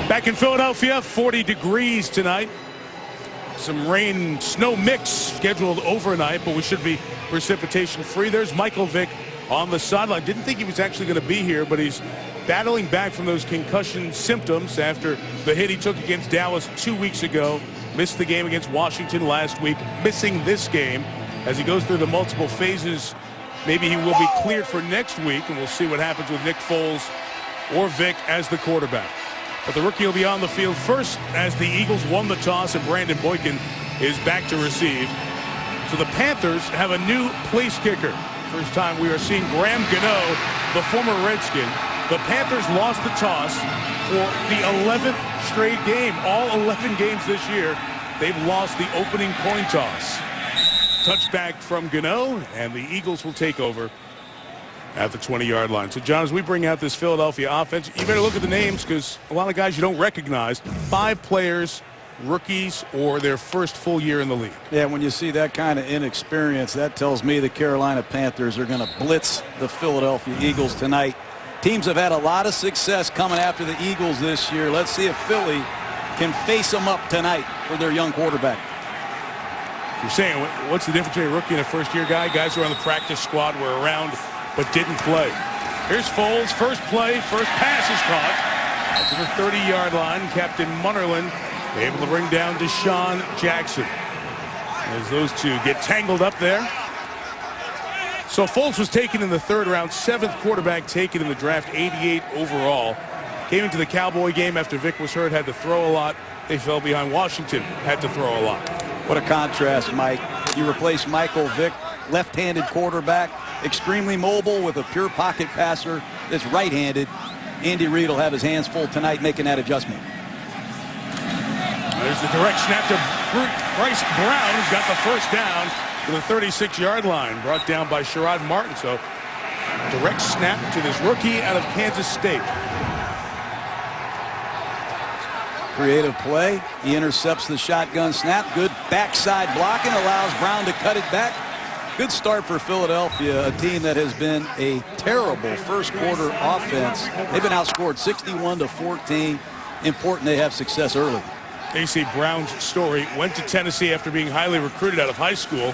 Back in Philadelphia, 40 degrees tonight. Some rain, snow mix scheduled overnight, but we should be precipitation free. There's Michael Vick on the sideline. Didn't think he was actually going to be here, but he's battling back from those concussion symptoms after the hit he took against Dallas 2 weeks ago. Missed the game against Washington last week, missing this game as he goes through the multiple phases. Maybe he will be cleared for next week, and we'll see what happens with Nick Foles or Vick as the quarterback. But the rookie will be on the field first as the Eagles won the toss and Brandon Boykin is back to receive. So the Panthers have a new place kicker. First time we are seeing Graham Gano, the former Redskin. The Panthers lost the toss for the 11th straight game. All 11 games this year, they've lost the opening coin toss. Touchback from Gano, and the Eagles will take over at the 20-yard line. So, John, as we bring out this Philadelphia offense, you better look at the names because a lot of guys you don't recognize. 5 players, rookies, or their first full year in the league. Yeah, when you see that kind of inexperience, that tells me the Carolina Panthers are going to blitz the Philadelphia Eagles tonight. Teams have had a lot of success coming after the Eagles this year. Let's see if Philly can face them up tonight for their young quarterback. You're saying, what's the difference between a rookie and a first-year guy? Guys who are on the practice squad were around but didn't play. Here's Foles, first play, first pass is caught. Out to the 30-yard line, Captain Munnerlyn able to bring down Deshaun Jackson. As those two get tangled up there. So Foles was taken in the 3rd round, 7th quarterback taken in the draft, 88 overall. Came into the Cowboy game after Vick was hurt, had to throw a lot. They fell behind Washington, had to throw a lot. What a contrast, Mike. You replace Michael Vick, left-handed quarterback, extremely mobile with a pure pocket passer that's right-handed. Andy Reid will have his hands full tonight making that adjustment. There's the direct snap to Bryce Brown, who's got the first down to the 36-yard line, brought down by Sherrod Martin. So direct snap to this rookie out of Kansas State. Creative play. He intercepts the shotgun snap. Good backside blocking, allows Brown to cut it back. Good start for Philadelphia, a team that has been a terrible first quarter offense. They've been outscored 61-14. Important they have success early. A.C. Brown's story, went to Tennessee after being highly recruited out of high school.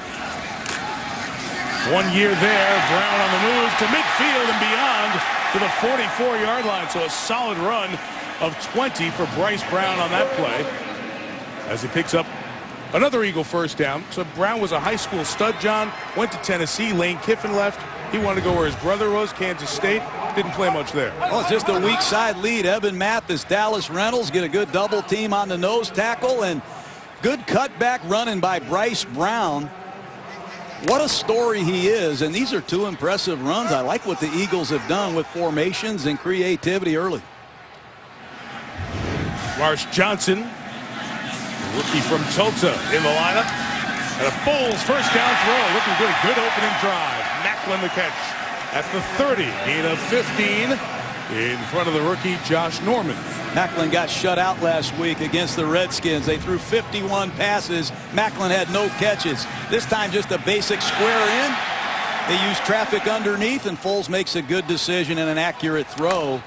1 year there, Brown on the move to midfield and beyond to the 44-yard line. So a solid run of 20 for Bryce Brown on that play as he picks up another Eagle first down. So Brown was a high school stud, John. Went to Tennessee. Lane Kiffin left. He wanted to go where his brother was, Kansas State. Didn't play much there. Well, it's just a weak side lead. Evan Mathis, Dallas Reynolds get a good double team on the nose tackle, and good cutback running by Bryce Brown. What a story he is, and these are 2 impressive runs. I like what the Eagles have done with formations and creativity early. Marsh Johnson, rookie from Tulsa, in the lineup. And a Foles first down throw. Looking good. Good opening drive. Macklin the catch at the 30. Gain of 15 in front of the rookie Josh Norman. Macklin got shut out last week against the Redskins. They threw 51 passes. Macklin had no catches. This time just a basic square in. They use traffic underneath, and Foles makes a good decision and an accurate throw.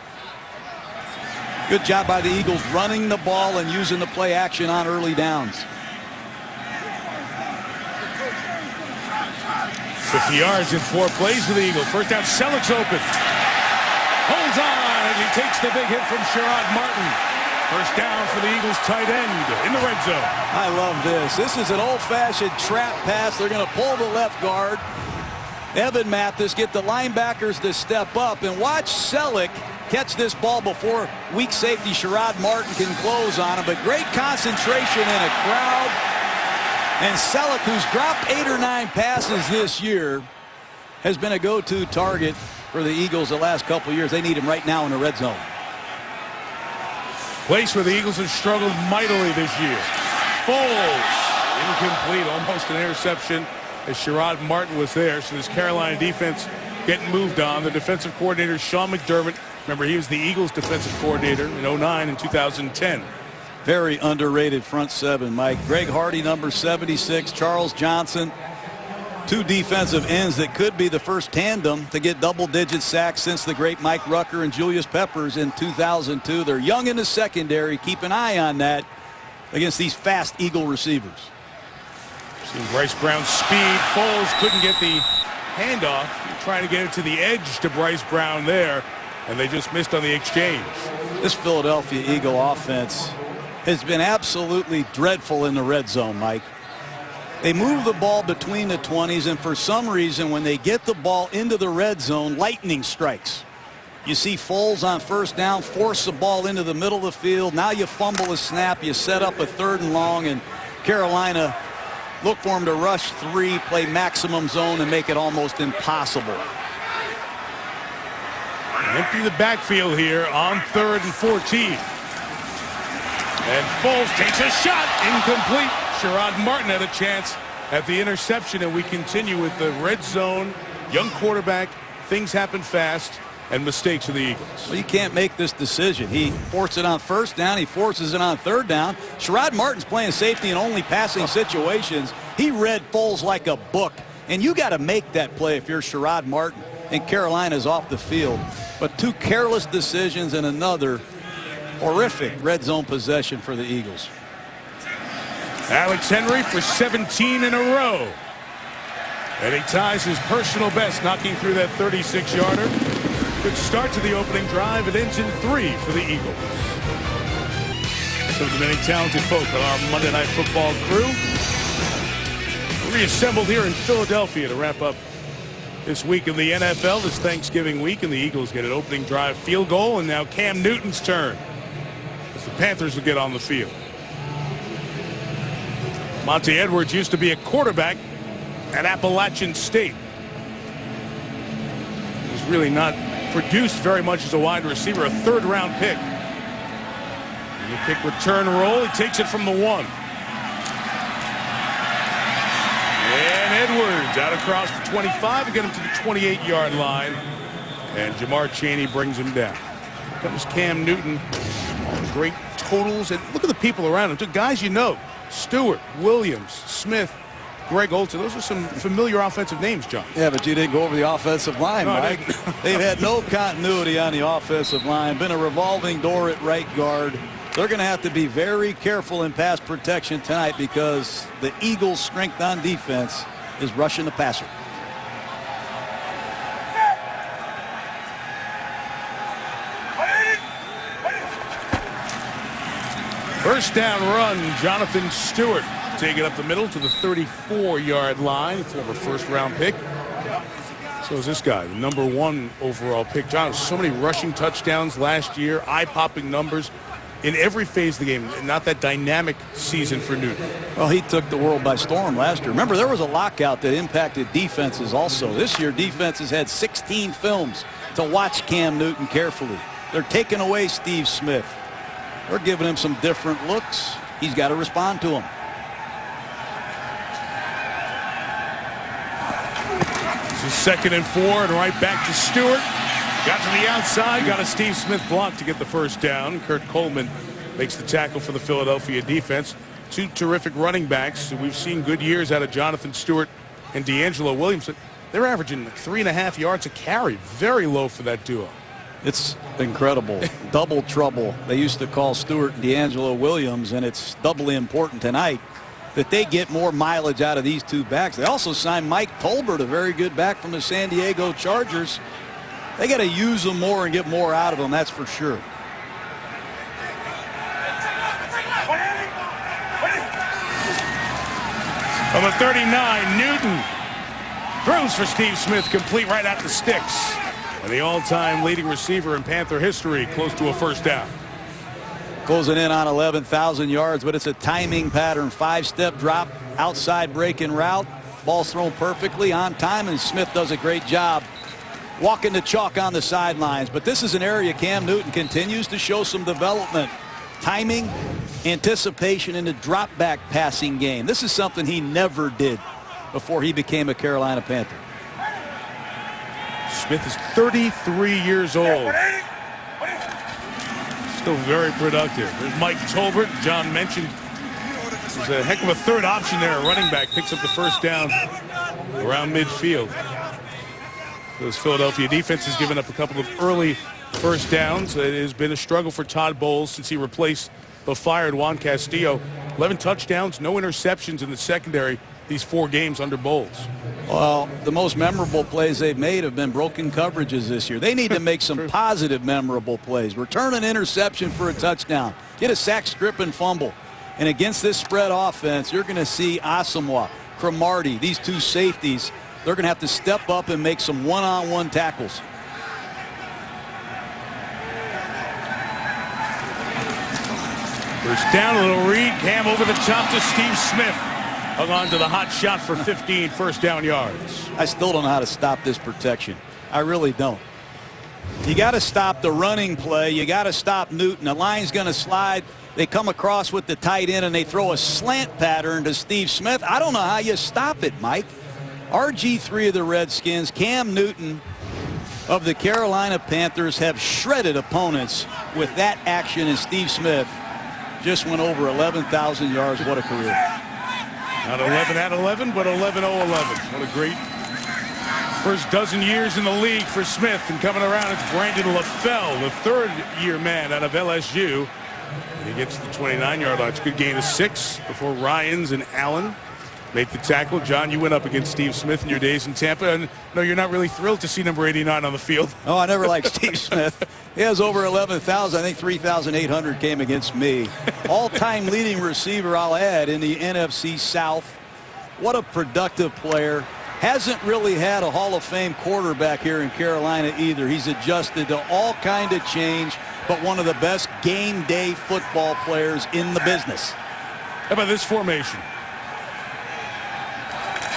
Good job by the Eagles running the ball and using the play action on early downs. 50 yards in 4 plays for the Eagles. First down, Selleck's open. Holds on as he takes the big hit from Sherrod Martin. First down for the Eagles tight end in the red zone. I love this. This is an old-fashioned trap pass. They're going to pull the left guard. Evan Mathis get the linebackers to step up, and watch Selleck catch this ball before weak safety Sherrod Martin can close on him. But great concentration in a crowd. And Selleck, who's dropped 8 or 9 passes this year, has been a go-to target for the Eagles the last couple of years. They need him right now in the red zone. Place where the Eagles have struggled mightily this year. Foles, incomplete, almost an interception as Sherrod Martin was there. So this Carolina defense getting moved on. The defensive coordinator, Sean McDermott. Remember, he was the Eagles defensive coordinator in 2009 and 2010. Very underrated front seven, Mike. Greg Hardy, number 76. Charles Johnson. Two defensive ends that could be the first tandem to get double-digit sacks since the great Mike Rucker and Julius Peppers in 2002. They're young in the secondary. Keep an eye on that against these fast Eagle receivers. See Bryce Brown's speed. Foles couldn't get the handoff. Trying to get it to the edge to Bryce Brown there, and they just missed on the exchange. This Philadelphia Eagle offense has been absolutely dreadful in the red zone, Mike. They move the ball between the 20s, and for some reason, when they get the ball into the red zone, lightning strikes. You see Foles on first down, force the ball into the middle of the field. Now you fumble a snap, you set up a 3rd and long, and Carolina look for him to rush 3, play maximum zone, and make it almost impossible. Empty the backfield here on 3rd and 14. And Foles takes a shot, incomplete. Sherrod Martin had a chance at the interception, and we continue with the red zone. Young quarterback, things happen fast, and mistakes of the Eagles. Well, you can't make this decision. He forced it on first down. He forces it on 3rd down. Sherrod Martin's playing safety in only passing situations. He read Foles like a book, and you got to make that play if you're Sherrod Martin, and Carolina's off the field. But 2 careless decisions and another horrific red zone possession for the Eagles. Alex Henry for 17 in a row. And he ties his personal best, knocking through that 36-yarder. Good start to the opening drive. It ends in 3 for the Eagles. Some of the many talented folk on our Monday Night Football crew reassembled here in Philadelphia to wrap up this week in the NFL, this Thanksgiving week, and the Eagles get an opening drive field goal, and now Cam Newton's turn as the Panthers will get on the field. Monty Edwards used to be a quarterback at Appalachian State. He's really not produced very much as a wide receiver, a 3rd-round pick. And the kick return roll, he takes it from the 1. And Edwards out across the 25 to get him to the 28-yard line. And Jamar Chaney brings him down. Here comes Cam Newton. Great totals. And look at the people around him. The guys you know. Stewart, Williams, Smith, Greg Olsen. Those are some familiar offensive names, John. Yeah, but you didn't go over the offensive line, Mike. They've had no continuity on the offensive line. Been a revolving door at right guard. They're going to have to be very careful in pass protection tonight because the Eagles' strength on defense is rushing the passer. First down run, Jonathan Stewart taking up the middle to the 34-yard line, former 1st-round pick. So is this guy, the number 1 overall pick. John, so many rushing touchdowns last year, eye-popping numbers in every phase of the game. Not that dynamic season for Newton. Well, he took the world by storm last year. Remember, there was a lockout that impacted defenses also. This year, defenses had 16 films to watch Cam Newton carefully. They're taking away Steve Smith. They're giving him some different looks. He's got to respond to them. This is 2nd and 4, and right back to Stewart. Got to the outside, got a Steve Smith block to get the first down. Kurt Coleman makes the tackle for the Philadelphia defense. 2 terrific running backs. We've seen good years out of Jonathan Stewart and D'Angelo Williams. They're averaging 3.5 yards a carry. Very low for that duo. It's incredible. Double trouble. They used to call Stewart and D'Angelo Williams, and it's doubly important tonight that they get more mileage out of these 2 backs. They also signed Mike Tolbert, a very good back from the San Diego Chargers. They got to use them more and get more out of them, that's for sure. On the 39, Newton throws for Steve Smith, complete right at the sticks. And the all-time leading receiver in Panther history, close to a first down. Closing in on 11,000 yards, but it's a timing pattern. 5-step drop, outside breaking route. Ball's thrown perfectly on time, and Smith does a great job walking the chalk on the sidelines. But this is an area Cam Newton continues to show some development. Timing, anticipation in the drop-back passing game. This is something he never did before he became a Carolina Panther. Smith is 33 years old. Still very productive. There's Mike Tolbert. John mentioned There's a heck of a third option there. A running back picks up the first down around midfield. This Philadelphia defense has given up a couple of early first downs. It has been a struggle for Todd Bowles since he replaced the fired Juan Castillo. 11 touchdowns, no interceptions in the secondary these 4 games under Bowles. Well, the most memorable plays they've made have been broken coverages this year. They need to make some positive, memorable plays. Return an interception for a touchdown. Get a sack, strip, and fumble. And against this spread offense, you're going to see Asamoah, Cromartie, these 2 safeties. They're going to have to step up and make some one-on-one tackles. First down, a little read. Cam over the top to Steve Smith. Hung on to the hot shot for 15 first down yards. I still don't know how to stop this protection. I really don't. You got to stop the running play. You got to stop Newton. The line's going to slide. They come across with the tight end and they throw a slant pattern to Steve Smith. I don't know how you stop it, Mike. RG3 of the Redskins, Cam Newton of the Carolina Panthers have shredded opponents with that action, and Steve Smith just went over 11,000 yards. What a career. Not 11 at 11, but 11-0-11. What a great first dozen years in the league for Smith. And coming around, it's Brandon LaFell, the third-year man out of LSU. He gets the 29-yard line. It's a good gain of 6 before Ryans and Allen make the tackle. John, you went up against Steve Smith in your days in Tampa. And no, you're not really thrilled to see number 89 on the field. Oh, I never liked Steve Smith. He has over 11,000. I think 3,800 came against me. All-time leading receiver, I'll add, in the NFC South. What a productive player. Hasn't really had a Hall of Fame quarterback here in Carolina either. He's adjusted to all kind of change, but one of the best game day football players in the business. How about this formation?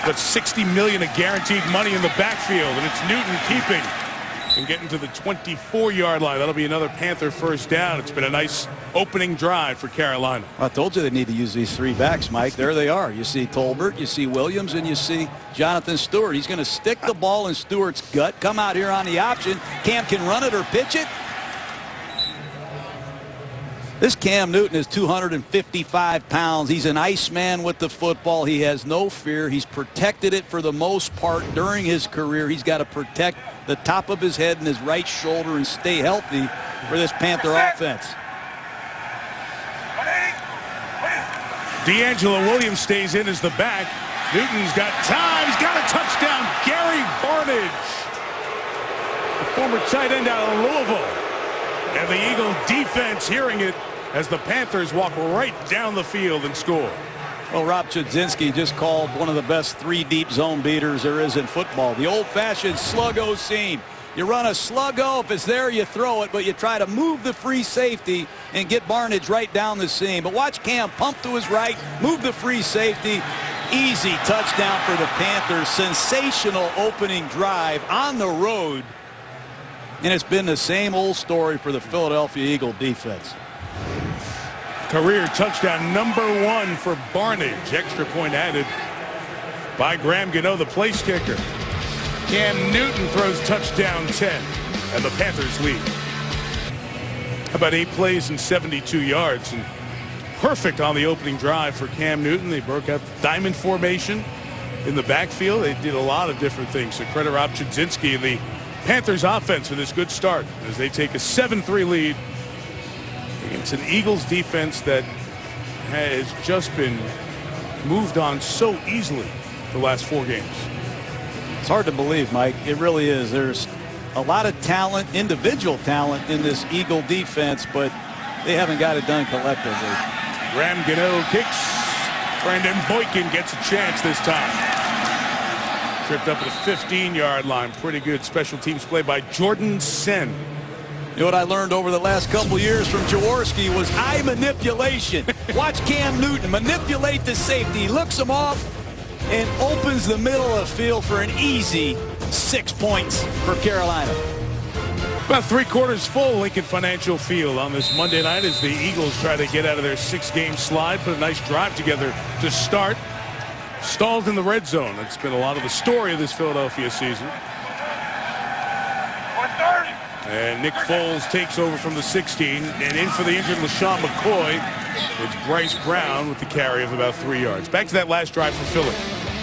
But $60 million of guaranteed money in the backfield, and it's Newton keeping and getting to the 24-yard line. That'll be another Panther first down. It's been a nice opening drive for Carolina. I told you they need to use these 3 backs, Mike. There they are. You see Tolbert, you see Williams, and you see Jonathan Stewart. He's going to stick the ball in Stewart's gut, come out here on the option. Cam can run it or pitch it. This Cam Newton is 255 pounds. He's an Iceman with the football. He has no fear. He's protected it for the most part during his career. He's got to protect the top of his head and his right shoulder and stay healthy for this Panther offense. D'Angelo Williams stays in as the back. Newton's got time. He's got a touchdown. Gary Barnidge, the former tight end out of Louisville. And the Eagle defense hearing it as the Panthers walk right down the field and score. Well, Rob Chudzinski just called one of the best 3-deep zone beaters there is in football. The old-fashioned sluggo seam. You run a sluggo. If it's there, you throw it, but you try to move the free safety and get Barnidge right down the seam. But watch Cam pump to his right, move the free safety. Easy touchdown for the Panthers. Sensational opening drive on the road. And it's been the same old story for the Philadelphia Eagle defense. Career touchdown number 1 for Barnidge. Extra point added by Graham Gano, the place kicker. Cam Newton throws touchdown 10, and the Panthers lead. About 8 plays and 72 yards. And perfect on the opening drive for Cam Newton. They broke out the diamond formation in the backfield. They did a lot of different things. So credit Rob Chudzinski and the Panthers offense for this good start as they take a 7-3 lead against an Eagles defense that has just been moved on so easily the last 4 games. It's hard to believe, Mike. It really is. There's a lot of talent, individual talent in this Eagle defense, but they haven't got it done collectively. Graham Gano kicks. Brandon Boykin gets a chance this time. Tripped up at the 15-yard line. Pretty good special teams play by Jordan Sen. You know what I learned over the last couple years from Jaworski was eye manipulation. Watch Cam Newton manipulate the safety. He looks him off and opens the middle of the field for an easy 6 points for Carolina. About 3/4 full Lincoln Financial Field on this Monday night as the Eagles try to get out of their 6-game slide. Put a nice drive together to start. Stalled in the red zone. That's been a lot of the story of this Philadelphia season. And Nick Foles takes over from the 16. And in for the injured LaShawn McCoy. It's Bryce Brown with the carry of about 3 yards. Back to that last drive for Philly.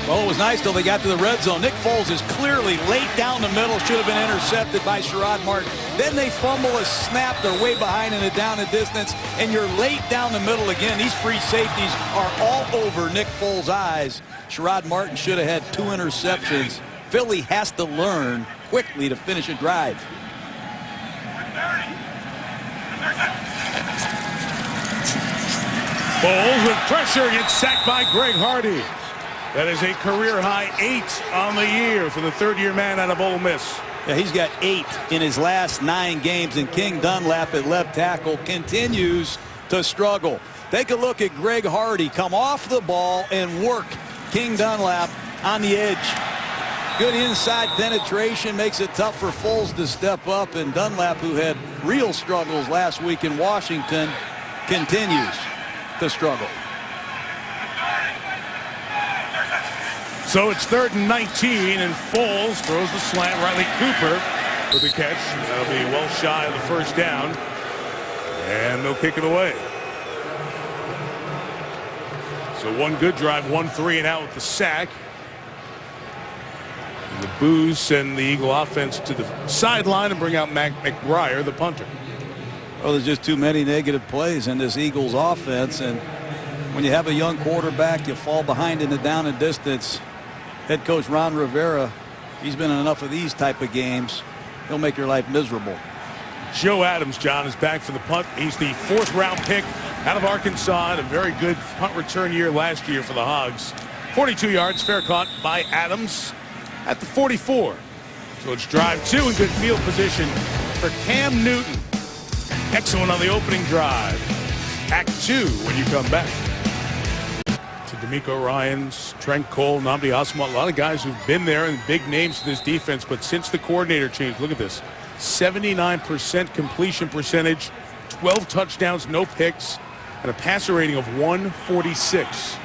Well, it was nice till they got to the red zone. Nick Foles is clearly late down the middle. Should have been intercepted by Sherrod Martin. Then they fumble a snap. They're way behind in the down and distance. And you're late down the middle again. These free safeties are all over Nick Foles' eyes. Sherrod Martin should have had 2 interceptions. Philly has to learn quickly to finish a drive. Foles with pressure gets sacked by Greg Hardy. That is a career-high 8 on the year for the third-year man out of Ole Miss. Yeah, he's got 8 in his last 9 games, and King Dunlap at left tackle continues to struggle. Take a look at Greg Hardy come off the ball and work King Dunlap on the edge. Good inside penetration makes it tough for Foles to step up, and Dunlap, who had real struggles last week in Washington, continues to struggle. So it's 3rd and 19, and Foles throws the slant. Riley Cooper with the catch. That'll be well shy of the first down. And they'll kick it away. So one good drive, 1 3 and out with the sack. And the boos send the Eagle offense to the sideline and bring out Mac McBriar, the punter. Well, there's just too many negative plays in this Eagles offense, and when you have a young quarterback, you fall behind in the down and distance. Head coach Ron Rivera, he's been in enough of these type of games. He'll make your life miserable. Joe Adams, John, is back for the punt. He's the 4th round pick out of Arkansas. Had a very good punt return year last year for the Hogs. 42 yards, fair caught by Adams at the 44. So it's drive 2 in good field position for Cam Newton. Excellent on the opening drive. Act 2 when you come back. To D'Amico Ryans, Trent Cole, Nnamdi Asomugha, a lot of guys who've been there and big names to this defense, but since the coordinator changed, look at this. 79% completion percentage, 12 touchdowns, no picks, and a passer rating of 146.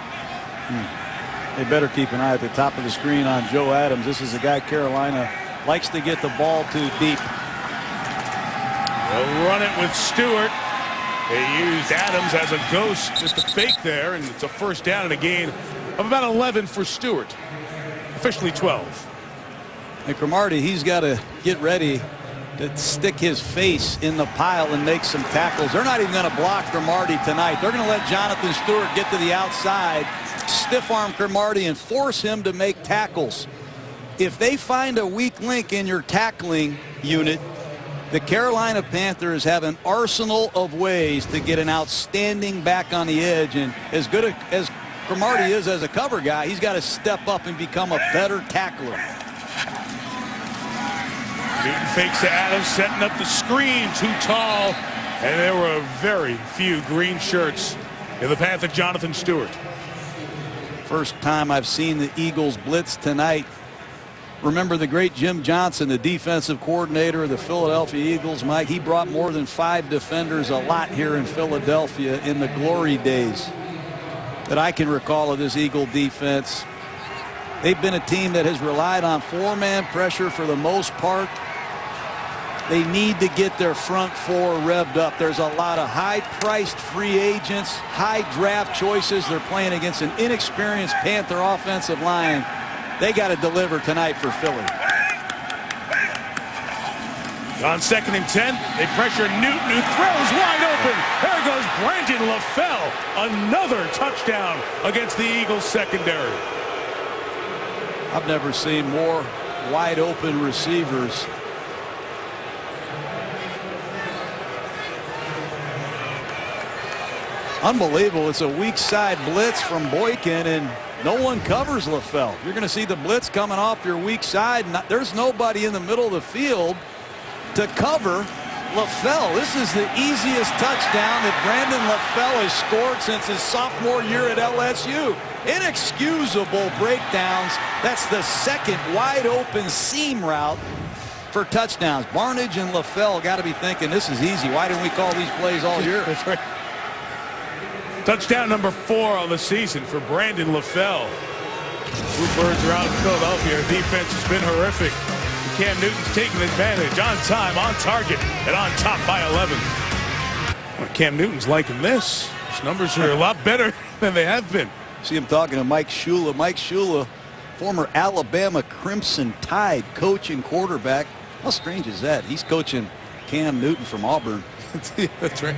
They better keep an eye at the top of the screen on Joe Adams. This is a guy Carolina likes to get the ball too deep. They'll run it with Stewart. They used Adams as a ghost, just a fake there, and it's a first down and a gain of about 11 for Stewart. Officially 12. And Cromartie, he's got to get ready to stick his face in the pile and make some tackles. They're not even going to block Cromartie tonight. They're going to let Jonathan Stewart get to the outside, stiff-arm Cromartie, and force him to make tackles. If they find a weak link in your tackling unit, the Carolina Panthers have an arsenal of ways to get an outstanding back on the edge. And as good as Cromartie is as a cover guy, he's got to step up and become a better tackler. Newton fakes to Adams, setting up the screen, too tall. And there were very few green shirts in the path of Jonathan Stewart. First time I've seen the Eagles blitz tonight. Remember the great Jim Johnson, the defensive coordinator of the Philadelphia Eagles, Mike. He brought more than 5 defenders a lot here in Philadelphia in the glory days that I can recall of this Eagle defense. They've been a team that has relied on 4-man pressure for the most part. They need to get their front 4 revved up. There's a lot of high-priced free agents, high draft choices. They're playing against an inexperienced Panther offensive line. They got to deliver tonight for Philly. On 2nd and 10, they pressure Newton, who throws wide open. There goes Brandon LaFell. Another touchdown against the Eagles secondary. I've never seen more wide open receivers. Unbelievable. It's a weak side blitz from Boykin, and no one covers LaFell. You're going to see the blitz coming off your weak side. There's nobody in the middle of the field to cover LaFell. This is the easiest touchdown that Brandon LaFell has scored since his sophomore year at LSU. Inexcusable breakdowns. That's the 2nd wide open seam route for touchdowns. Barnage and LaFell got to be thinking, this is easy. Why didn't we call these plays all year? That's right. Touchdown number 4 on the season for Brandon LaFell. Bluebirds are out in Philadelphia. Their defense has been horrific. Cam Newton's taking advantage. On time, on target, and on top by 11. Well, Cam Newton's liking this. His numbers are a lot better than they have been. See him talking to Mike Shula. Mike Shula, former Alabama Crimson Tide coach and quarterback. How strange is that? He's coaching Cam Newton from Auburn. That's right.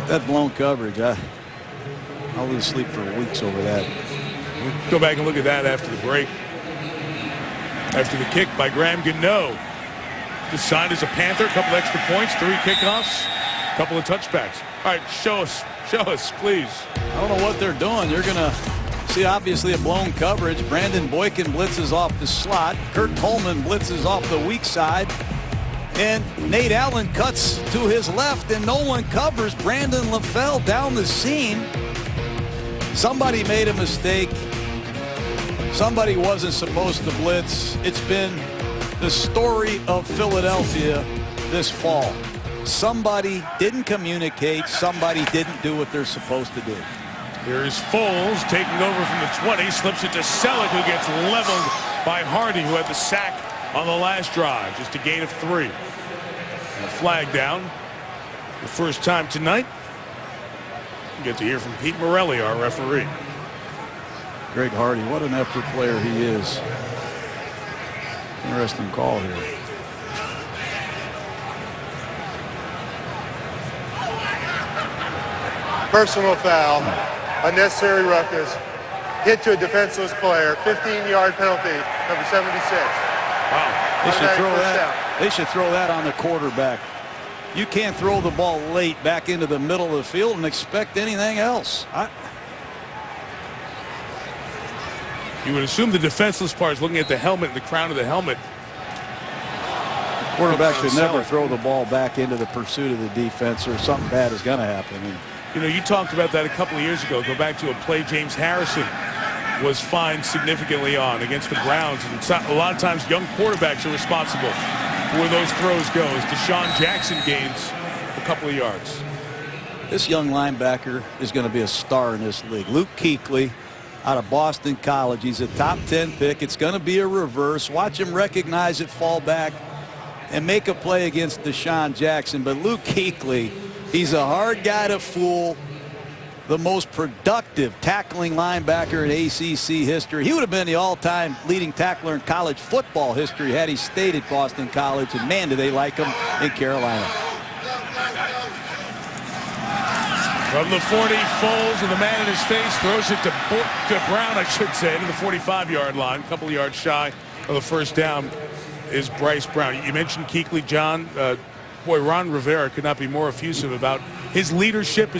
That blown coverage, I'll lose sleep for weeks over that. We'll go back and look at that after the break. After the kick by Graham Gano. Just signed as a Panther, a couple extra points, 3 kickoffs, a couple of touchbacks. All right, show us, please. I don't know what they're doing. You're going to see obviously a blown coverage. Brandon Boykin blitzes off the slot. Kurt Coleman blitzes off the weak side. And Nate Allen cuts to his left and no one covers. Brandon LaFell down the seam. Somebody made a mistake. Somebody wasn't supposed to blitz. It's been the story of Philadelphia this fall. Somebody didn't communicate. Somebody didn't do what they're supposed to do. Here's Foles taking over from the 20, slips it to Selleck, who gets leveled by Hardy, who had the sack on the last drive, just a gain of 3. And a flag down. The first time tonight. We get to hear from Pete Morelli, our referee. Greg Hardy, what an effort player he is. Interesting call here. Personal foul, unnecessary ruckus, hit to a defenseless player, 15-yard penalty, number 76. Wow. They should throw that. They should throw that on the quarterback. You can't throw the ball late back into the middle of the field and expect anything else. You would assume the defenseless part is looking at the helmet, the crown of the helmet. Quarterback should never throw the ball back into the pursuit of the defense, or something bad is going to happen. You know, you talked about that a couple of years ago. Go back to a play James Harrison was fined significantly on against the Browns. And a lot of times young quarterbacks are responsible for where those throws go. As Deshaun Jackson gains a couple of yards. This young linebacker is going to be a star in this league. Luke Kuechly out of Boston College. He's a top 10 pick. It's going to be a reverse. Watch him recognize it, fall back, and make a play against Deshaun Jackson. But Luke Kuechly, he's a hard guy to fool. The most productive tackling linebacker in ACC history. He would have been the all-time leading tackler in college football history had he stayed at Boston College. And man, do they like him in Carolina. From the 40, Foles with the man in his face throws it to Brown, I should say, to the 45-yard line. A couple of yards shy of the first down is Bryce Brown. You mentioned Kuechly, John. Boy, Ron Rivera could not be more effusive about his leadership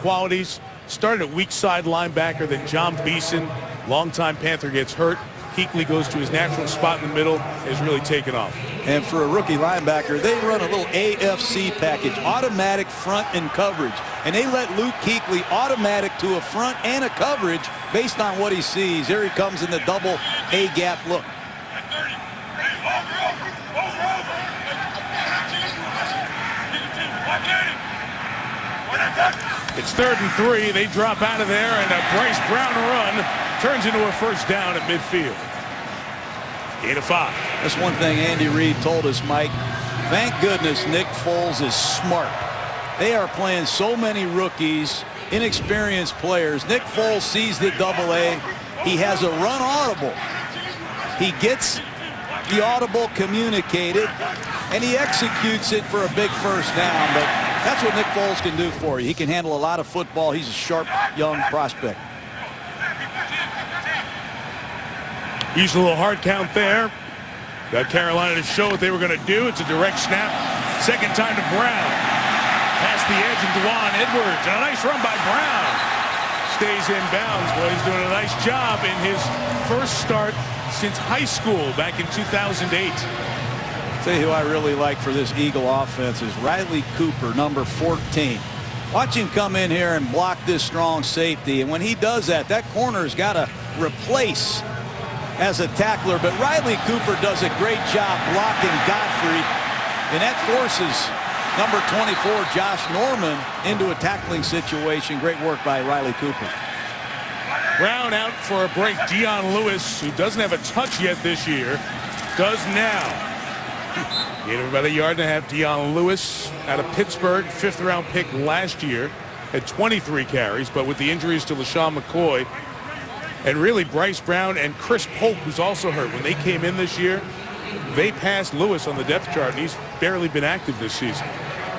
qualities. Started at weak side linebacker, then John Beeson, longtime Panther, gets hurt. Kuechly goes to his natural spot in the middle, has really taken off. And for a rookie linebacker, they run a little AFC package, automatic front and coverage. And they let Luke Kuechly automatic to a front and a coverage based on what he sees. Here he comes in the double A-gap look. It's 3rd and 3. They drop out of there, and a Bryce Brown run turns into a first down at midfield. Gain of 5. That's one thing Andy Reid told us, Mike. Thank goodness Nick Foles is smart. They are playing so many rookies, inexperienced players. Nick Foles sees the double A. He has a run audible. He gets the audible communicated, and he executes it for a big first down. But that's what Nick Foles can do for you. He can handle a lot of football. He's a sharp, young prospect. Used a little hard count there. Got Carolina to show what they were going to do. It's a direct snap. Second time to Brown. Past the edge and Dwan Edwards. And a nice run by Brown. Stays in bounds. Boy, he's doing a nice job in his first start since high school back in 2008. Tell you who I really like for this Eagle offense is Riley Cooper, number 14. Watch him come in here and block this strong safety. And when he does that, that corner's got to replace as a tackler. But Riley Cooper does a great job blocking Godfrey. And that forces number 24, Josh Norman, into a tackling situation. Great work by Riley Cooper. Brown out for a break. Dion Lewis, who doesn't have a touch yet this year, Does now. Gained him about a yard and a half. Dion Lewis out of Pittsburgh, 5th-round pick last year, had 23 carries, but with the injuries to LaShawn McCoy and really Bryce Brown and Chris Polk, who's also hurt, when they came in this year, they passed Lewis on the depth chart, and he's barely been active this season.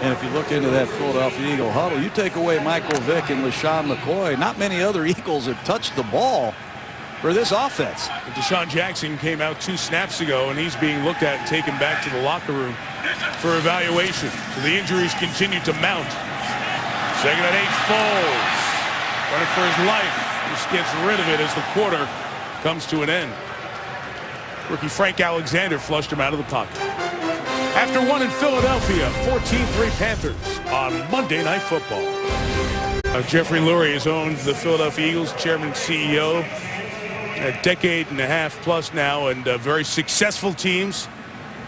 And if you look into that Philadelphia Eagle huddle, you take away Michael Vick and LaShawn McCoy, not many other Eagles have touched the ball for this offense. And Deshaun Jackson came out 2 snaps ago, and he's being looked at and taken back to the locker room for evaluation. So the injuries continue to mount. 2nd and 8, Foles running for his life. Just gets rid of it as the quarter comes to an end. Rookie Frank Alexander flushed him out of the pocket. After one in Philadelphia, 14-3 Panthers on Monday Night Football. Jeffrey Lurie has owned the Philadelphia Eagles, chairman and CEO, a decade and a half plus now, and very successful teams,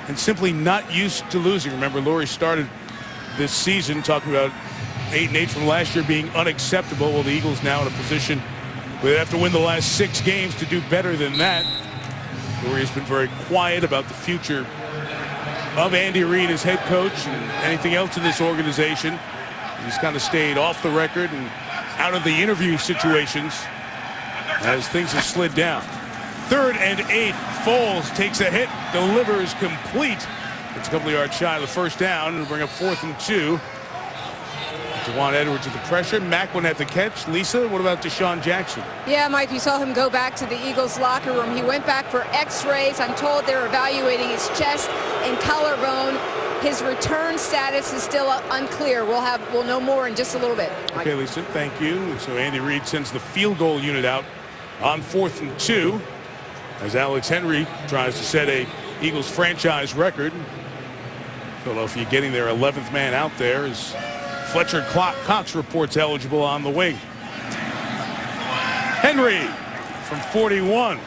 and simply not used to losing. Remember, Lurie started this season talking about 8-8 from last year being unacceptable. Well, the Eagles now in a position where they have to win the last 6 games to do better than that. Lurie has been very quiet about the future of Andy Reid as head coach and anything else in this organization. He's kind of stayed off the record and out of the interview situations as things have slid down. 3rd and 8, Foles takes a hit, delivers complete. It's a couple of yards shy of the first down, and bring up 4th and 2. Juwan Edwards with the pressure. Macklin had the catch. Lisa, what about Deshaun Jackson? Yeah, Mike, you saw him go back to the Eagles locker room. He went back for x-rays. I'm told they're evaluating his chest and collarbone. His return status is still unclear. We'll know more in just a little bit. Mike. Okay, Lisa, thank you. So Andy Reid sends the field goal unit out on 4th and 2 as Alex Henry tries to set a Eagles franchise record. Philadelphia getting their 11th man out there as Fletcher Cox reports eligible on the wing. Henry from 41.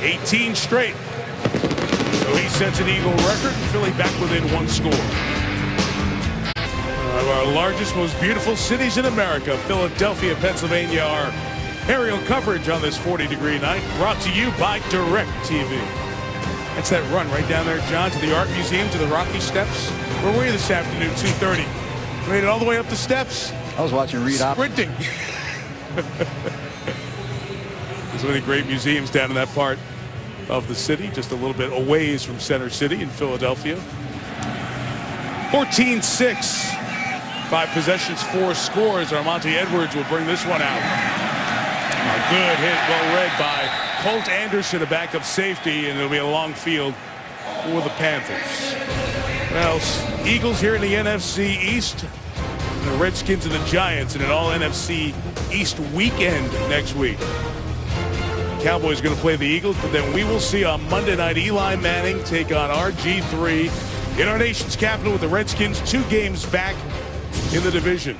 18 straight. So he sets an Eagle record. Philly back within 1 score. One of our largest, most beautiful cities in America, Philadelphia, Pennsylvania. Our aerial coverage on this 40-degree night brought to you by DirecTV. That's that run right down there, John, to the Art Museum, to the Rocky Steps. Where were you this afternoon, 2:30? Made it all the way up the steps. I was watching Reed sprinting. There's so many great museums down in that part of the city, just a little bit a ways from Center City in Philadelphia. 14-6. 5 possessions, 4 scores. Armonte Edwards will bring this one out. A good hit, well read by Colt Anderson, a backup safety, and it'll be a long field for the Panthers. Well, Eagles here in the NFC East, and the Redskins and the Giants in an all NFC East weekend next week. Cowboys going to play the Eagles, but then we will see on Monday night Eli Manning take on RG3 in our nation's capital with the Redskins 2 games back in the division.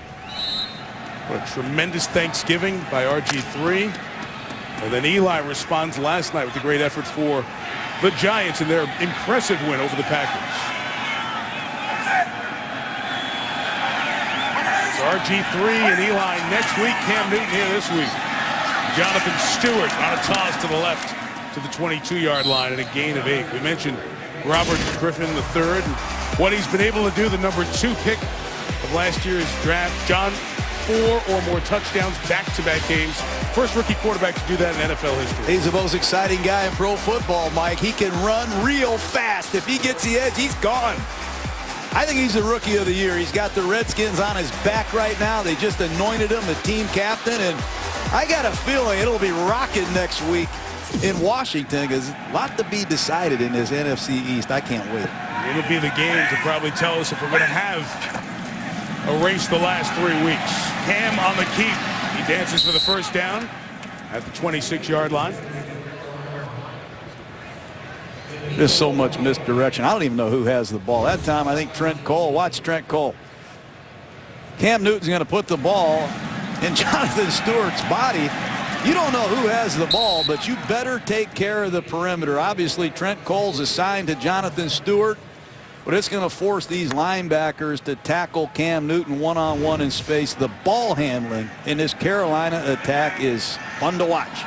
What a tremendous Thanksgiving by RG3. And then Eli responds last night with a great effort for the Giants in their impressive win over the Packers. So RG3 and Eli next week. Cam Newton here this week. Jonathan Stewart on a toss to the left to the 22-yard line and a gain of 8. We mentioned Robert Griffin III and what he's been able to do, the number 2 pick of last year's draft. John, 4 or more touchdowns back-to-back games. First rookie quarterback to do that in NFL history. He's the most exciting guy in pro football, Mike. He can run real fast. If he gets the edge, he's gone. I think he's the rookie of the year. He's got the Redskins on his back right now. They just anointed him the team captain, and I got a feeling it'll be rocking next week in Washington because a lot to be decided in this NFC East. I can't wait. It'll be the game to probably tell us if we're going to have a race the last 3 weeks. Cam on the keep. He dances for the first down at the 26-yard line. There's so much misdirection. I don't even know who has the ball. That time, I think Trent Cole. Watch Trent Cole. Cam Newton's going to put the ball in Jonathan Stewart's body. You don't know who has the ball, but you better take care of the perimeter. Obviously, Trent Cole's assigned to Jonathan Stewart, but it's going to force these linebackers to tackle Cam Newton one-on-one in space. The ball handling in this Carolina attack is fun to watch.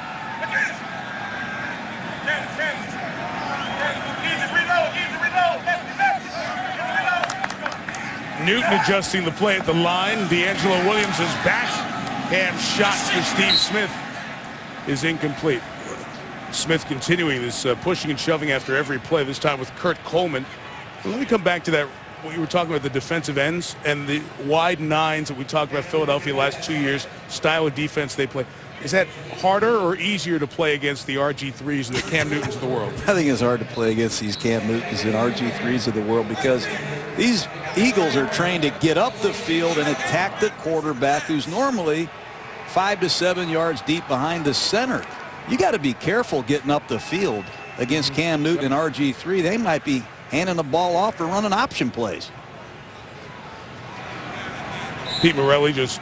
Newton adjusting the play at the line. D'Angelo Williams is back. Ham shot for Steve Smith is incomplete. Smith continuing this pushing and shoving after every play, this time with Kurt Coleman. Let me come back to that, what you were talking about, the defensive ends and the wide nines that we talked about Philadelphia last 2 years, style of defense they play. Is that harder or easier to play against the RG3s and the Cam Newtons of the world? I think it's hard to play against these Cam Newtons and RG3s of the world because these Eagles are trained to get up the field and attack the quarterback, who's normally 5 to 7 yards deep behind the center. You got to be careful getting up the field against Cam Newton and RG3. They might be handing the ball off or running option plays. Pete Morelli just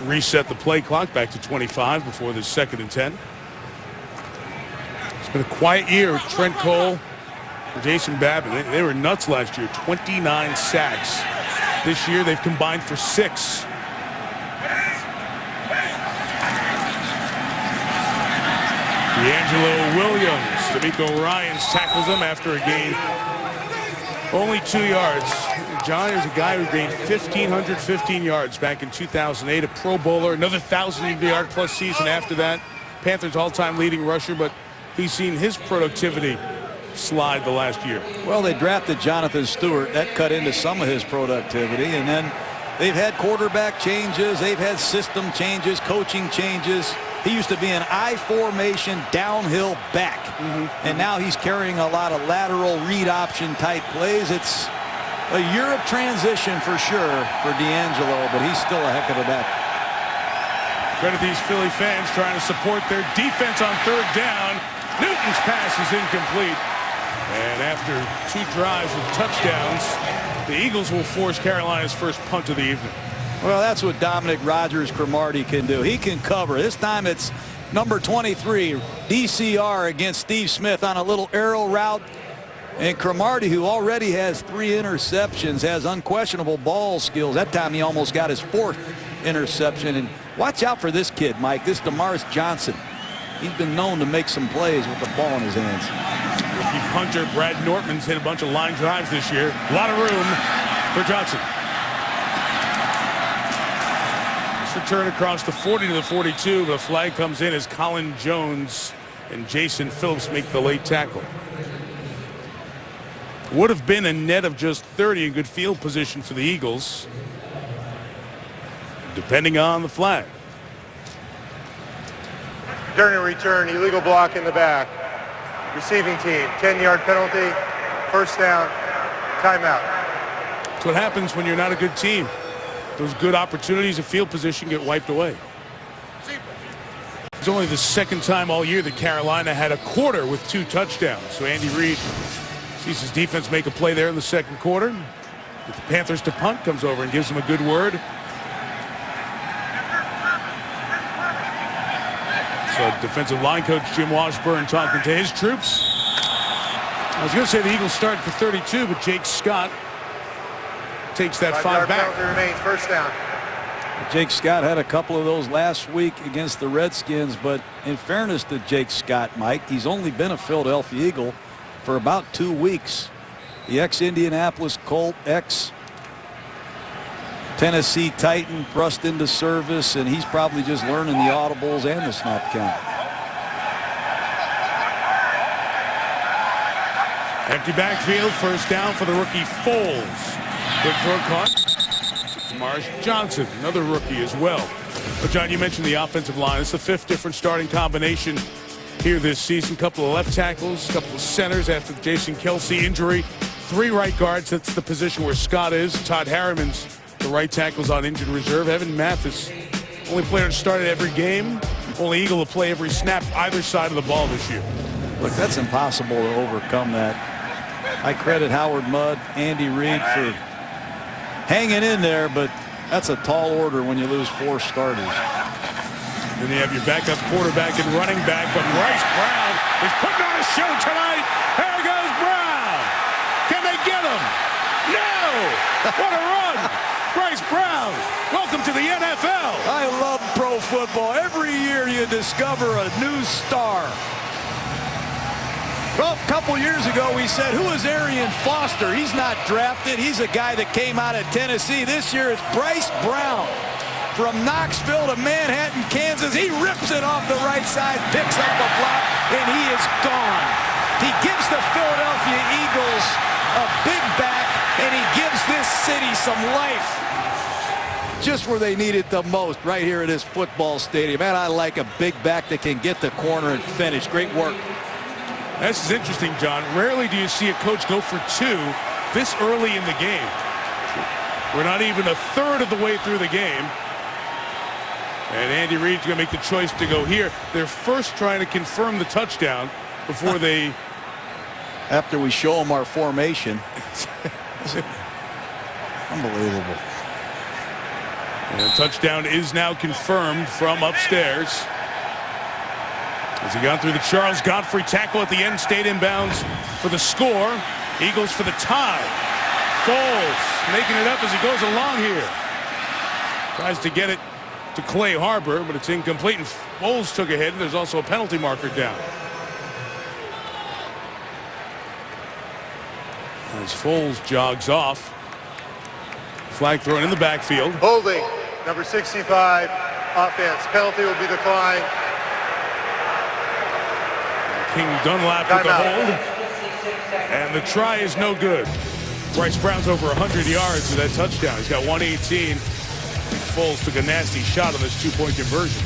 reset the play clock back to 25 before the 2nd and 10. It's been a quiet year with Trent Cole, Jason Babin. They were nuts last year. 29 sacks. This year they've combined for 6. D'Angelo Williams. D'Amico Ryans tackles him after a gain. Only 2 yards. John is a guy who gained 1,515 yards back in 2008, a Pro Bowler, another 1,000-yard plus season after that. Panthers all-time leading rusher, but he's seen his productivity slide the last year. Well, they drafted Jonathan Stewart. That cut into some of his productivity, and then they've had quarterback changes, they've had system changes, coaching changes. He used to be an I formation downhill back, and now he's carrying a lot of lateral read option type plays. It's a year of transition for sure for D'Angelo, but he's still a heck of a back. Credit these Philly fans trying to support their defense on 3rd down. Newton's pass is incomplete. And after 2 drives with touchdowns, the Eagles will force Carolina's first punt of the evening. Well, that's what Dominic Rodgers-Cromartie can do. He can cover. This time it's number 23, DCR against Steve Smith on a little arrow route. And Cromartie, who already has 3 interceptions, has unquestionable ball skills. That time he almost got his 4th interception. And watch out for this kid, Mike. This Damaris Johnson. He's been known to make some plays with the ball in his hands. Rookie punter Brad Nortman's hit a bunch of line drives this year. A lot of room for Johnson. This return across the 40 to the 42. The flag comes in as Colin Jones and Jason Phillips make the late tackle. Would have been a net of just 30 in good field position for the Eagles, depending on the flag. During a return, illegal block in the back. Receiving team, 10-yard penalty, 1st down, timeout. That's what happens when you're not a good team. Those good opportunities of field position get wiped away. It's only the 2nd time all year that Carolina had a quarter with 2 touchdowns. So Andy Reid sees his defense make a play there in the 2nd quarter. Get the Panthers to punt, comes over and gives them a good word. So defensive line coach Jim Washburn talking to his troops. I was going to say the Eagles start for 32, but Jake Scott takes that 5 back. Penalty remains, 1st down. Jake Scott had a couple of those last week against the Redskins, but in fairness to Jake Scott, Mike, he's only been a Philadelphia Eagle for about 2 weeks. The ex-Indianapolis Colt, ex-Tennessee Titan thrust into service, and he's probably just learning the audibles and the snap count. Empty backfield, 1st down for the rookie Foles. Good throw caught. Mars Johnson, another rookie as well. But John, you mentioned the offensive line. It's the 5th different starting combination here this season. Couple of left tackles, couple of centers after the Jason Kelce injury. 3 right guards. That's the position where Scott is. Todd Harriman's the right tackle's on injured reserve. Evan Mathis, only player to start at every game. Only Eagle to play every snap either side of the ball this year. Look, that's impossible to overcome that. I credit Howard Mudd, Andy Reid for hanging in there, but that's a tall order when you lose 4 starters. Then you have your backup quarterback and running back, but Bryce Brown is putting on a show tonight. Here goes Brown. Can they get him? No! What a run! Bryce Brown, welcome to the NFL. I love pro football. Every year you discover a new star. Well, a couple years ago, we said, who is Arian Foster? He's not drafted. He's a guy that came out of Tennessee. This year, it's Bryce Brown. From Knoxville to Manhattan, Kansas, he rips it off the right side, picks up a block, and he is gone. He gives the Philadelphia Eagles a big back, and he gives this city some life. Just where they need it the most, right here at this football stadium. And I like a big back that can get the corner and finish. Great work. This is interesting, John. Rarely do you see a coach go for two this early in the game. We're not even a third of the way through the game. And Andy Reid's going to make the choice to go here. They're first trying to confirm the touchdown before they... After we show them our formation. Unbelievable. And the touchdown is now confirmed from upstairs. As he got through the Charles Godfrey tackle at the end, stayed inbounds for the score. Eagles for the tie. Foles making it up as he goes along here. Tries to get it to Clay Harbor, but it's incomplete, and Foles took a hit, and there's also a penalty marker down. As Foles jogs off. Flag thrown in the backfield. Holding, number 65, offense. Penalty will be declined. King Dunlap with the hold. And the try is no good. Bryce Brown's over 100 yards with that touchdown. He's got 118. Foles took a nasty shot on this two-point conversion.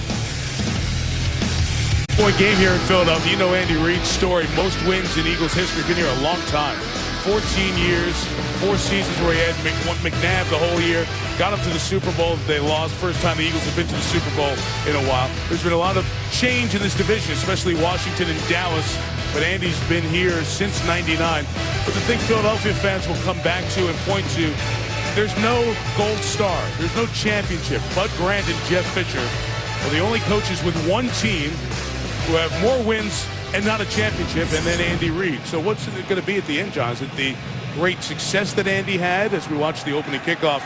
Point game here in Philadelphia. You know Andy Reid's story. Most wins in Eagles history. Been here a long time. 14 years, 4 seasons where he had McNabb the whole year. Got up to the Super Bowl that they lost. First time the Eagles have been to the Super Bowl in a while. There's been a lot of change in this division, especially Washington and Dallas. But Andy's been here since '99. But the thing Philadelphia fans will come back to and point to, there's no gold star. There's no championship. Bud Grant and Jeff Fisher are the only coaches with one team who have more wins and not a championship, and then Andy Reid. So what's it going to be at the end, John? Is it the great success that Andy had as we watch the opening kickoff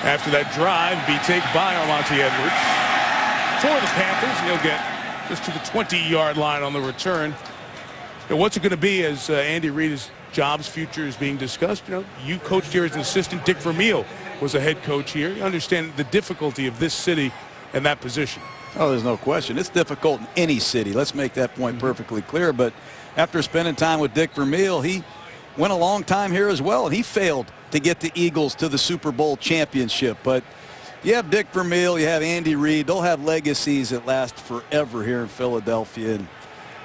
after that drive be taken by Monty Edwards for the Panthers? And he'll get just to the 20-yard line on the return. And what's it going to be as Andy Reid's job's future is being discussed? You know, you coached here as an assistant. Dick Vermeil was a head coach here. You understand the difficulty of this city and that position. Oh, there's no question. It's difficult in any city. Let's make that point perfectly clear. But after spending time with Dick Vermeil, he went a long time here as well, and he failed to get the Eagles to the Super Bowl championship. But you have Dick Vermeil, you have Andy Reid. They'll have legacies that last forever here in Philadelphia. And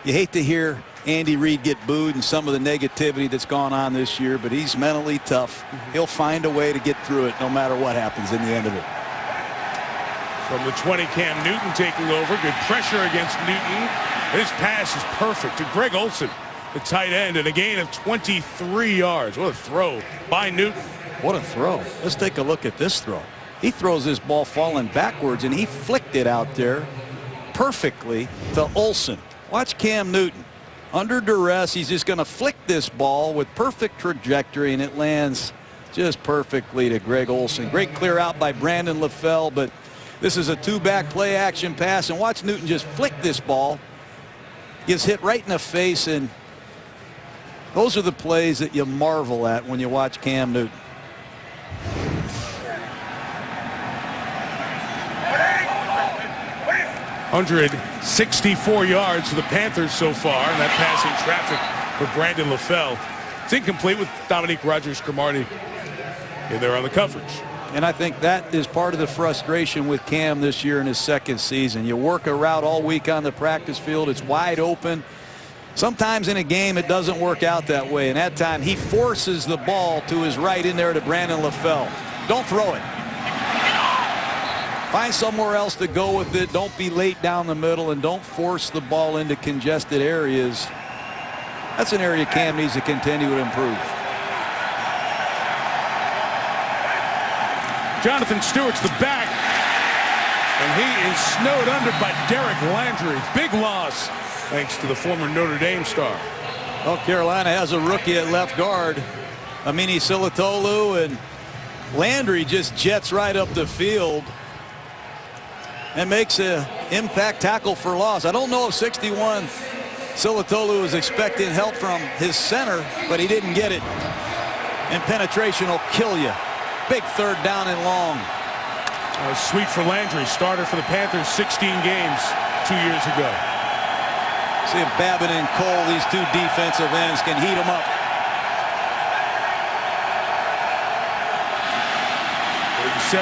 you hate to hear Andy Reid get booed and some of the negativity that's gone on this year, but he's mentally tough. He'll find a way to get through it no matter what happens in the end of it. From the 20, Cam Newton taking over. Good pressure against Newton. His pass is perfect to Greg Olsen, the tight end, and a gain of 23 yards. What a throw by Newton. What a throw. Let's take a look at this throw. He throws this ball falling backwards, and he flicked it out there perfectly to Olsen. Watch Cam Newton. Under duress, he's just going to flick this ball with perfect trajectory, and it lands just perfectly to Greg Olsen. Great clear out by Brandon LaFell, but this is a two-back play action pass, and watch Newton just flick this ball. Gets hit right in the face, and those are the plays that you marvel at when you watch Cam Newton. $164 yards for the Panthers so far, and that pass in traffic for Brandon LaFell. It's incomplete with Dominique Rodgers-Cromartie in there on the coverage. And I think that is part of the frustration with Cam this year in his second season. You work a route all week on the practice field. It's wide open. Sometimes in a game it doesn't work out that way. And that time he forces the ball to his right in there to Brandon LaFell. Don't throw it. Find somewhere else to go with it. Don't be late down the middle, and don't force the ball into congested areas. That's an area Cam needs to continue to improve. Jonathan Stewart's the back, and he is snowed under by Derek Landry. Big loss thanks to the former Notre Dame star. Well, Carolina has a rookie at left guard, Amini Silatolu, and Landry just jets right up the field and makes an impact tackle for loss. I don't know if 61 Silatolu was expecting help from his center, but he didn't get it. And penetration will kill you. Big third down and long. Sweet for Landry, starter for the Panthers 16 games 2 years ago. See if Babbitt and Cole, these two defensive ends, can heat them up. Big 17.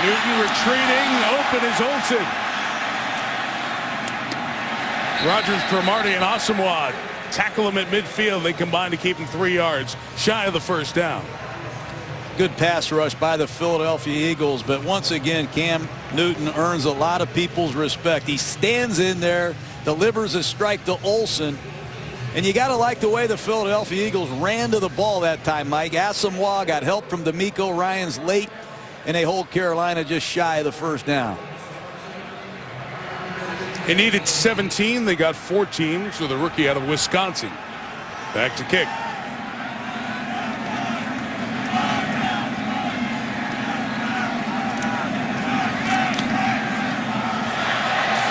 Newton retreating. Open is Olsen. Rogers, Cromartie, and Asamoah tackle him at midfield. They combine to keep him 3 yards shy of the first down. Good pass rush by the Philadelphia Eagles, but once again, Cam Newton earns a lot of people's respect. He stands in there, delivers a strike to Olsen, and you got to like the way the Philadelphia Eagles ran to the ball that time, Mike. Asamoah got help from D'Amico Ryans late, and they hold Carolina just shy of the first down. They needed 17. They got 14, so the rookie out of Wisconsin. Back to kick.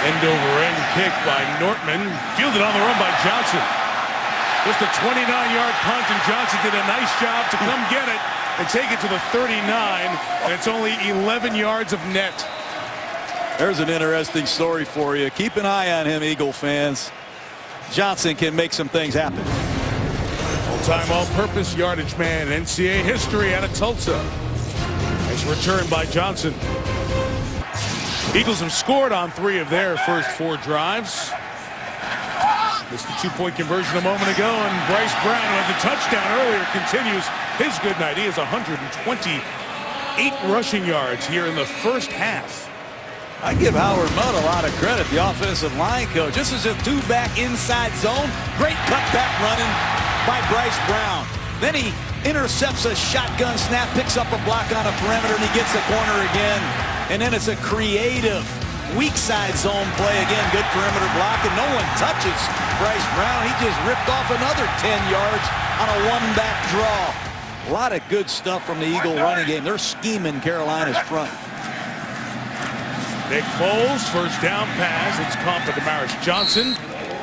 End-over-end kick by Nortman. Fielded on the run by Johnson. Just a 29-yard punt, and Johnson did a nice job to come get it and take it to the 39, and it's only 11 yards of net. There's an interesting story for you. Keep an eye on him, Eagle fans. Johnson can make some things happen. All-time all-purpose yardage man in NCAA history out of Tulsa. Nice return by Johnson. Eagles have scored on 3 of their first 4 drives. Missed the 2-point conversion a moment ago, and Bryce Brown, who had the touchdown earlier, continues his good night. He has 128 rushing yards here in the first half. I give Howard Mudd a lot of credit, the offensive line coach. This is a 2-back inside zone. Great cutback running by Bryce Brown. Then he intercepts a shotgun snap, picks up a block on a perimeter, and he gets the corner again. And then it's a creative weak side zone play again. Good perimeter block, and no one touches Bryce Brown. He just ripped off another 10 yards on a 1-back draw. A lot of good stuff from the Eagle running game. They're scheming Carolina's front. Nick Foles, first down pass. It's caught by Damaris Johnson.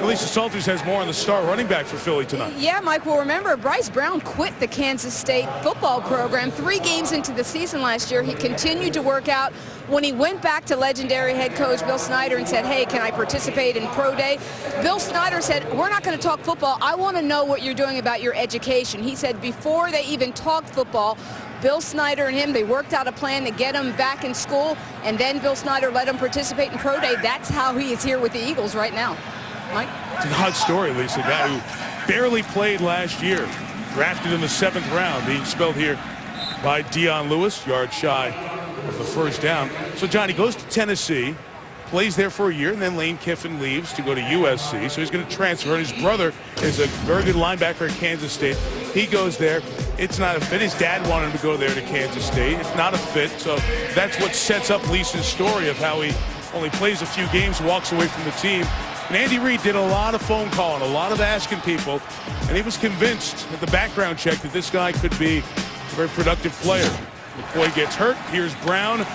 Lisa Salters has more on the star running back for Philly tonight. Yeah, Mike, well, remember, Bryce Brown quit the Kansas State football program 3 games into the season last year. He continued to work out. When he went back to legendary head coach Bill Snyder and said, hey, can I participate in pro day? Bill Snyder said, we're not going to talk football. I want to know what you're doing about your education. He said before they even talked football, Bill Snyder and him, they worked out a plan to get him back in school, and then Bill Snyder let him participate in pro day. That's how he is here with the Eagles right now. Mike? It's an odd story, Lisa. A guy who barely played last year, drafted in the 7th round, being expelled here by Dion Lewis, yard shy of the first down. So Johnny goes to Tennessee, plays there for a year, and then Lane Kiffin leaves to go to USC. So he's going to transfer. And his brother is a very good linebacker at Kansas State. He goes there. It's not a fit. His dad wanted him to go there to Kansas State. It's not a fit. So that's what sets up Lisa's story of how he only plays a few games, walks away from the team. And Andy Reid did a lot of phone calling, a lot of asking people, and he was convinced at the background check that this guy could be a very productive player. McCoy gets hurt. Here's Brown. And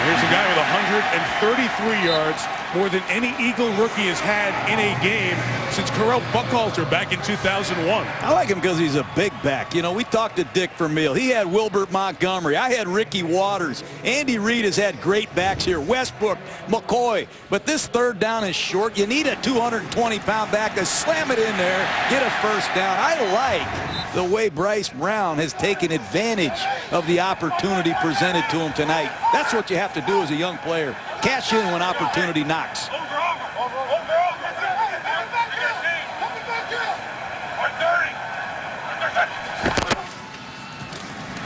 here's a guy with 133 yards, more than any Eagle rookie has had in a game since Carell Buckhalter back in 2001. I like him because he's a big back. You know, we talked to Dick Vermeil. He had Wilbert Montgomery. I had Ricky Waters. Andy Reid has had great backs here. Westbrook, McCoy. But this third down is short. You need a 220-pound back to slam it in there, get a first down. I like the way Bryce Brown has taken advantage of the opportunity presented to him tonight. That's what you have to do as a young player. Cash in when opportunity knocks.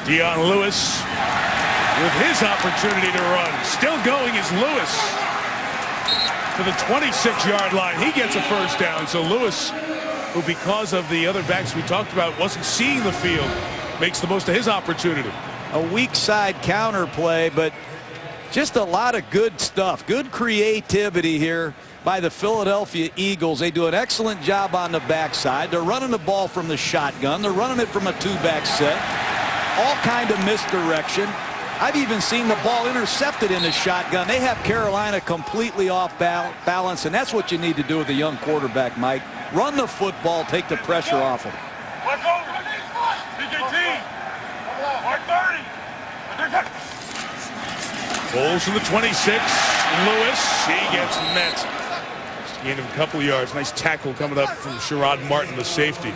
Dion Lewis with his opportunity to run. Still going is Lewis to the 26-yard line. He gets a first down. So Lewis, who because of the other backs we talked about wasn't seeing the field, makes the most of his opportunity. A weak side counter play, but just a lot of good stuff. Good creativity here by the Philadelphia Eagles. They do an excellent job on the backside. They're running the ball from the shotgun. They're running it from a 2-back set. All kind of misdirection. I've even seen the ball intercepted in the shotgun. They have Carolina completely off balance, and that's what you need to do with a young quarterback, Mike. Run the football, take the pressure off him. Let's go. PJT. 30. Foles from the 26. Lewis, he gets met. Gain of a couple of yards. Nice tackle coming up from Sherrod Martin, the safety.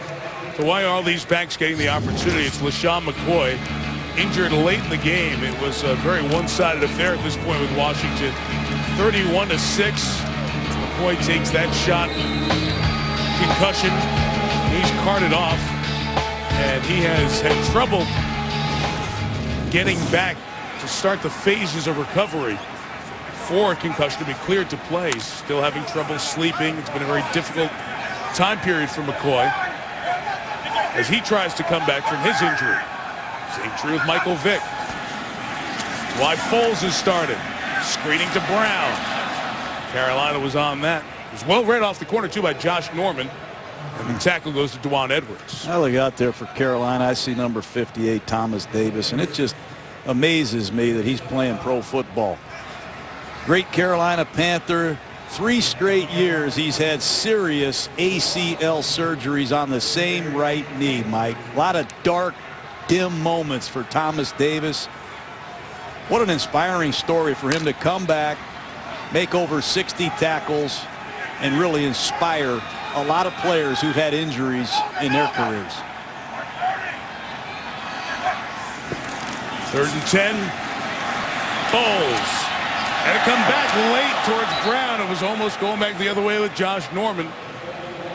So why are all these backs getting the opportunity? It's LaShawn McCoy, injured late in the game. It was a very one-sided affair at this point with Washington. 31-6. McCoy takes that shot. Concussion. He's carted off. And he has had trouble getting back to start the phases of recovery for a concussion to be cleared to play. Still having trouble sleeping. It's been a very difficult time period for McCoy as he tries to come back from his injury. Same true with Michael Vick. Why Foles has started. Screening to Brown. Carolina was on that. It was well read off the corner, too, by Josh Norman. And the tackle goes to Dwan Edwards. I look out there for Carolina. I see number 58, Thomas Davis, and it just amazes me that he's playing pro football. Great Carolina Panther. 3 straight years he's had serious ACL surgeries on the same right knee, Mike. A lot of dark, dim moments for Thomas Davis. What an inspiring story for him to come back, make over 60 tackles, and really inspire a lot of players who've had injuries in their careers. 3rd and 10. Foles. And to come back late towards Brown. It was almost going back the other way with Josh Norman.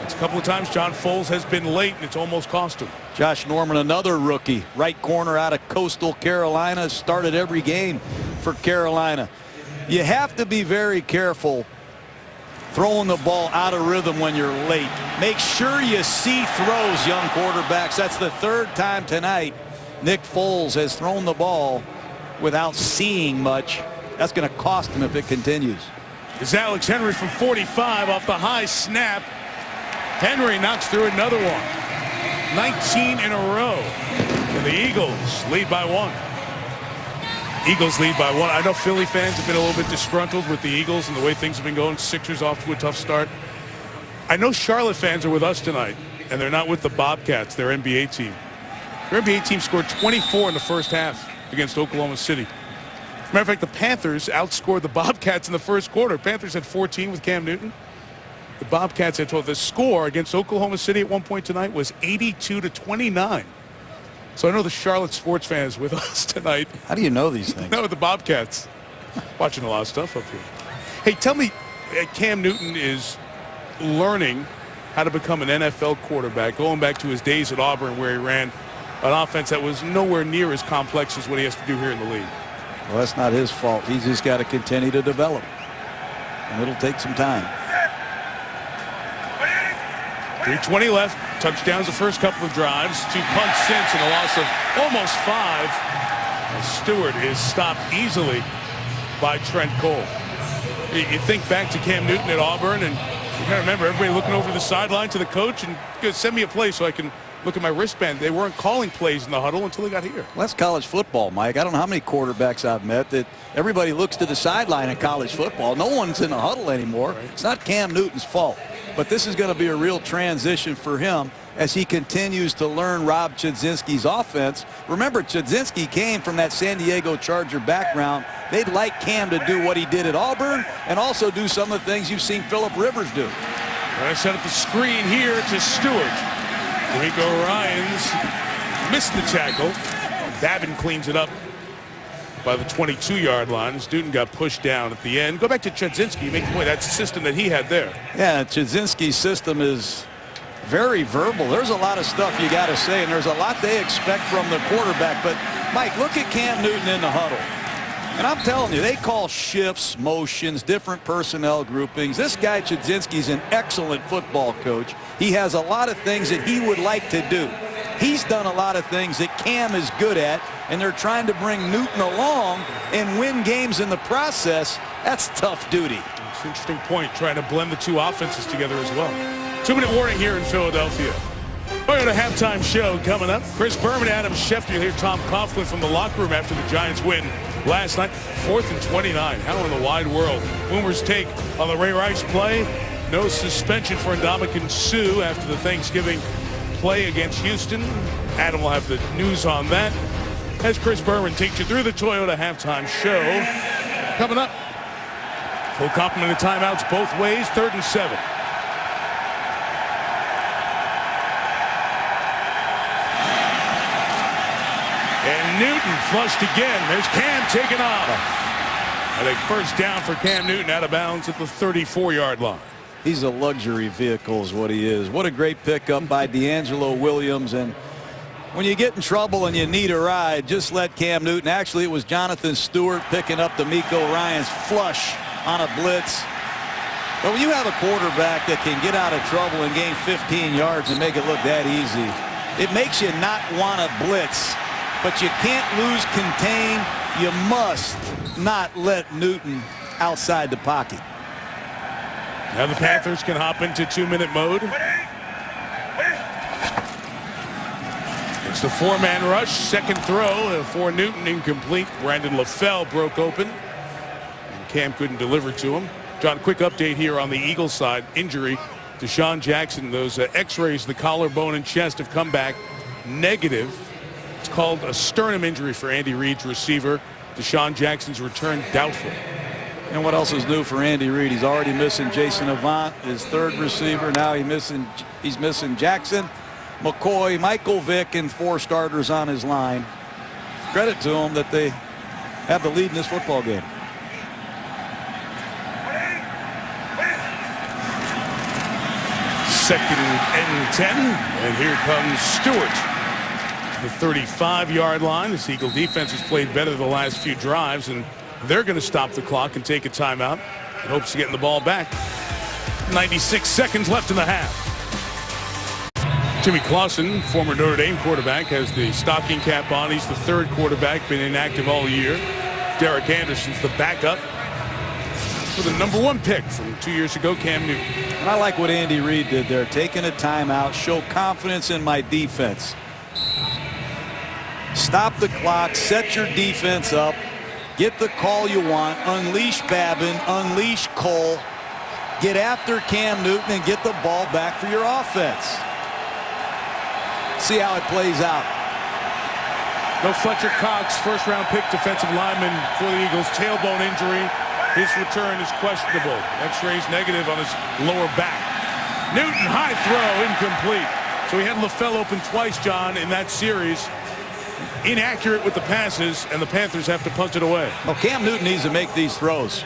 It's a couple of times John Foles has been late, and it's almost cost him. Josh Norman, another rookie, right corner out of Coastal Carolina, started every game for Carolina. You have to be very careful throwing the ball out of rhythm when you're late. Make sure you see throws, young quarterbacks. That's the 3rd time tonight Nick Foles has thrown the ball without seeing much. That's going to cost him if it continues. It's Alex Henry from 45 off the high snap. Henry knocks through another one. 19 in a row. And the Eagles lead by 1. Eagles lead by 1. I know Philly fans have been a little bit disgruntled with the Eagles and the way things have been going. Sixers off to a tough start. I know Charlotte fans are with us tonight, and they're not with the Bobcats, their NBA team. Their NBA team scored 24 in the first half against Oklahoma City. As a matter of fact, the Panthers outscored the Bobcats in the first quarter. Panthers had 14 with Cam Newton. The Bobcats had 12. The score against Oklahoma City at one point tonight was 82-29. So I know the Charlotte sports fans with us tonight. How do you know these things? No, the Bobcats. Watching a lot of stuff up here. Hey, tell me, Cam Newton is learning how to become an NFL quarterback, going back to his days at Auburn where he ran an offense that was nowhere near as complex as what he has to do here in the league. Well, that's not his fault. He's just got to continue to develop. And it'll take some time. 3:20 left. Touchdowns the first couple of drives. 2 punts since and a loss of almost 5. And Stewart is stopped easily by Trent Cole. You think back to Cam Newton at Auburn, and you gotta remember everybody looking over the sideline to the coach and send me a play so I can look at my wristband. They weren't calling plays in the huddle until they got here. Well, that's college football, Mike. I don't know how many quarterbacks I've met that everybody looks to the sideline in college football. No one's in the huddle anymore. Right. It's not Cam Newton's fault. But this is going to be a real transition for him as he continues to learn Rob Chudzinski's offense. Remember, Chudzinski came from that San Diego Charger background. They'd like Cam to do what he did at Auburn and also do some of the things you've seen Phillip Rivers do. I set up the screen here to Stewart. Rico Ryans missed the tackle. Babin cleans it up by the 22-yard line. Newton got pushed down at the end. Go back to Chudzinski. You make the point. That's the system that he had there. Yeah, Chudzinski's system is very verbal. There's a lot of stuff you got to say, and there's a lot they expect from the quarterback. But, Mike, look at Cam Newton in the huddle. And I'm telling you, they call shifts, motions, different personnel groupings. This guy, Chudzinski's an excellent football coach. He has a lot of things that he would like to do. He's done a lot of things that Cam is good at, and they're trying to bring Newton along and win games in the process. That's tough duty. It's an interesting point, trying to blend the two offenses together as well. 2-minute warning here in Philadelphia. Toyota halftime show coming up. Chris Berman, Adam Schefter. You'll hear Tom Coughlin from the locker room after the Giants win last night. 4th and 29. How in the wide world? Boomer's take on the Ray Rice play. No suspension for Ndamukong Suh after the Thanksgiving play against Houston. Adam will have the news on that as Chris Berman takes you through the Toyota halftime show. Coming up, full complement of timeouts both ways. 3rd and 7. And Newton flushed again. There's Cam taken off. I think first down for Cam Newton, out of bounds at the 34-yard line. He's a luxury vehicle is what he is. What a great pickup by D'Angelo Williams. And when you get in trouble and you need a ride, just let Cam Newton. Actually, it was Jonathan Stewart picking up D'Amico Ryan's flush on a blitz. But when you have a quarterback that can get out of trouble and gain 15 yards and make it look that easy, it makes you not want to blitz. But you can't lose contain. You must not let Newton outside the pocket. Now the Panthers can hop into 2-minute mode. It's the 4-man rush. Second throw for Newton, incomplete. Brandon LaFell broke open. And Cam couldn't deliver to him. John, quick update here on the Eagles side. Injury to Deshaun Jackson. Those x-rays, the collarbone and chest, have come back negative. It's called a sternum injury for Andy Reid's receiver. Deshaun Jackson's return doubtful. And what else is new for Andy Reid? He's already missing Jason Avant, his 3rd receiver. Now he's missing Jackson, McCoy, Michael Vick, and 4 starters on his line. Credit to them that they have the lead in this football game. Second and 10. And here comes Stewart. The 35-yard line. This Eagle defense has played better the last few drives, and they're going to stop the clock and take a timeout in hopes of getting the ball back. 96 seconds left in the half. Jimmy Clausen, former Notre Dame quarterback, has the stocking cap on. He's the 3rd quarterback, been inactive all year. Derek Anderson's the backup for the #1 pick from 2 years ago, Cam Newton. And I like what Andy Reid did there, taking a timeout, show confidence in my defense. Stop the clock, set your defense up, get the call you want, unleash Babin, unleash Cole, get after Cam Newton, and get the ball back for your offense. See how it plays out. No Fletcher Cox, first-round pick defensive lineman for the Eagles, tailbone injury. His return is questionable. X-rays negative on his lower back. Newton, high throw, incomplete. So he had LaFell open twice, John, in that series. Inaccurate with the passes, and the Panthers have to punt it away. Well, Cam Newton needs to make these throws.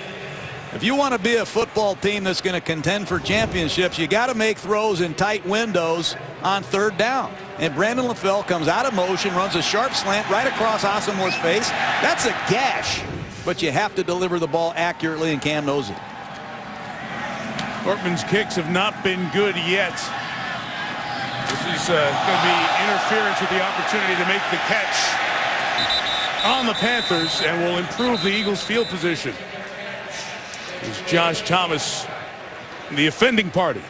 If you want to be a football team that's going to contend for championships, you got to make throws in tight windows on 3rd down. And Brandon LaFell comes out of motion, runs a sharp slant right across Asamoah's face. That's a gash, but you have to deliver the ball accurately, and Cam knows it. Ortman's kicks have not been good yet. This is going to be interference with the opportunity to make the catch on the Panthers, and will improve the Eagles' field position. It's Josh Thomas, the offending party.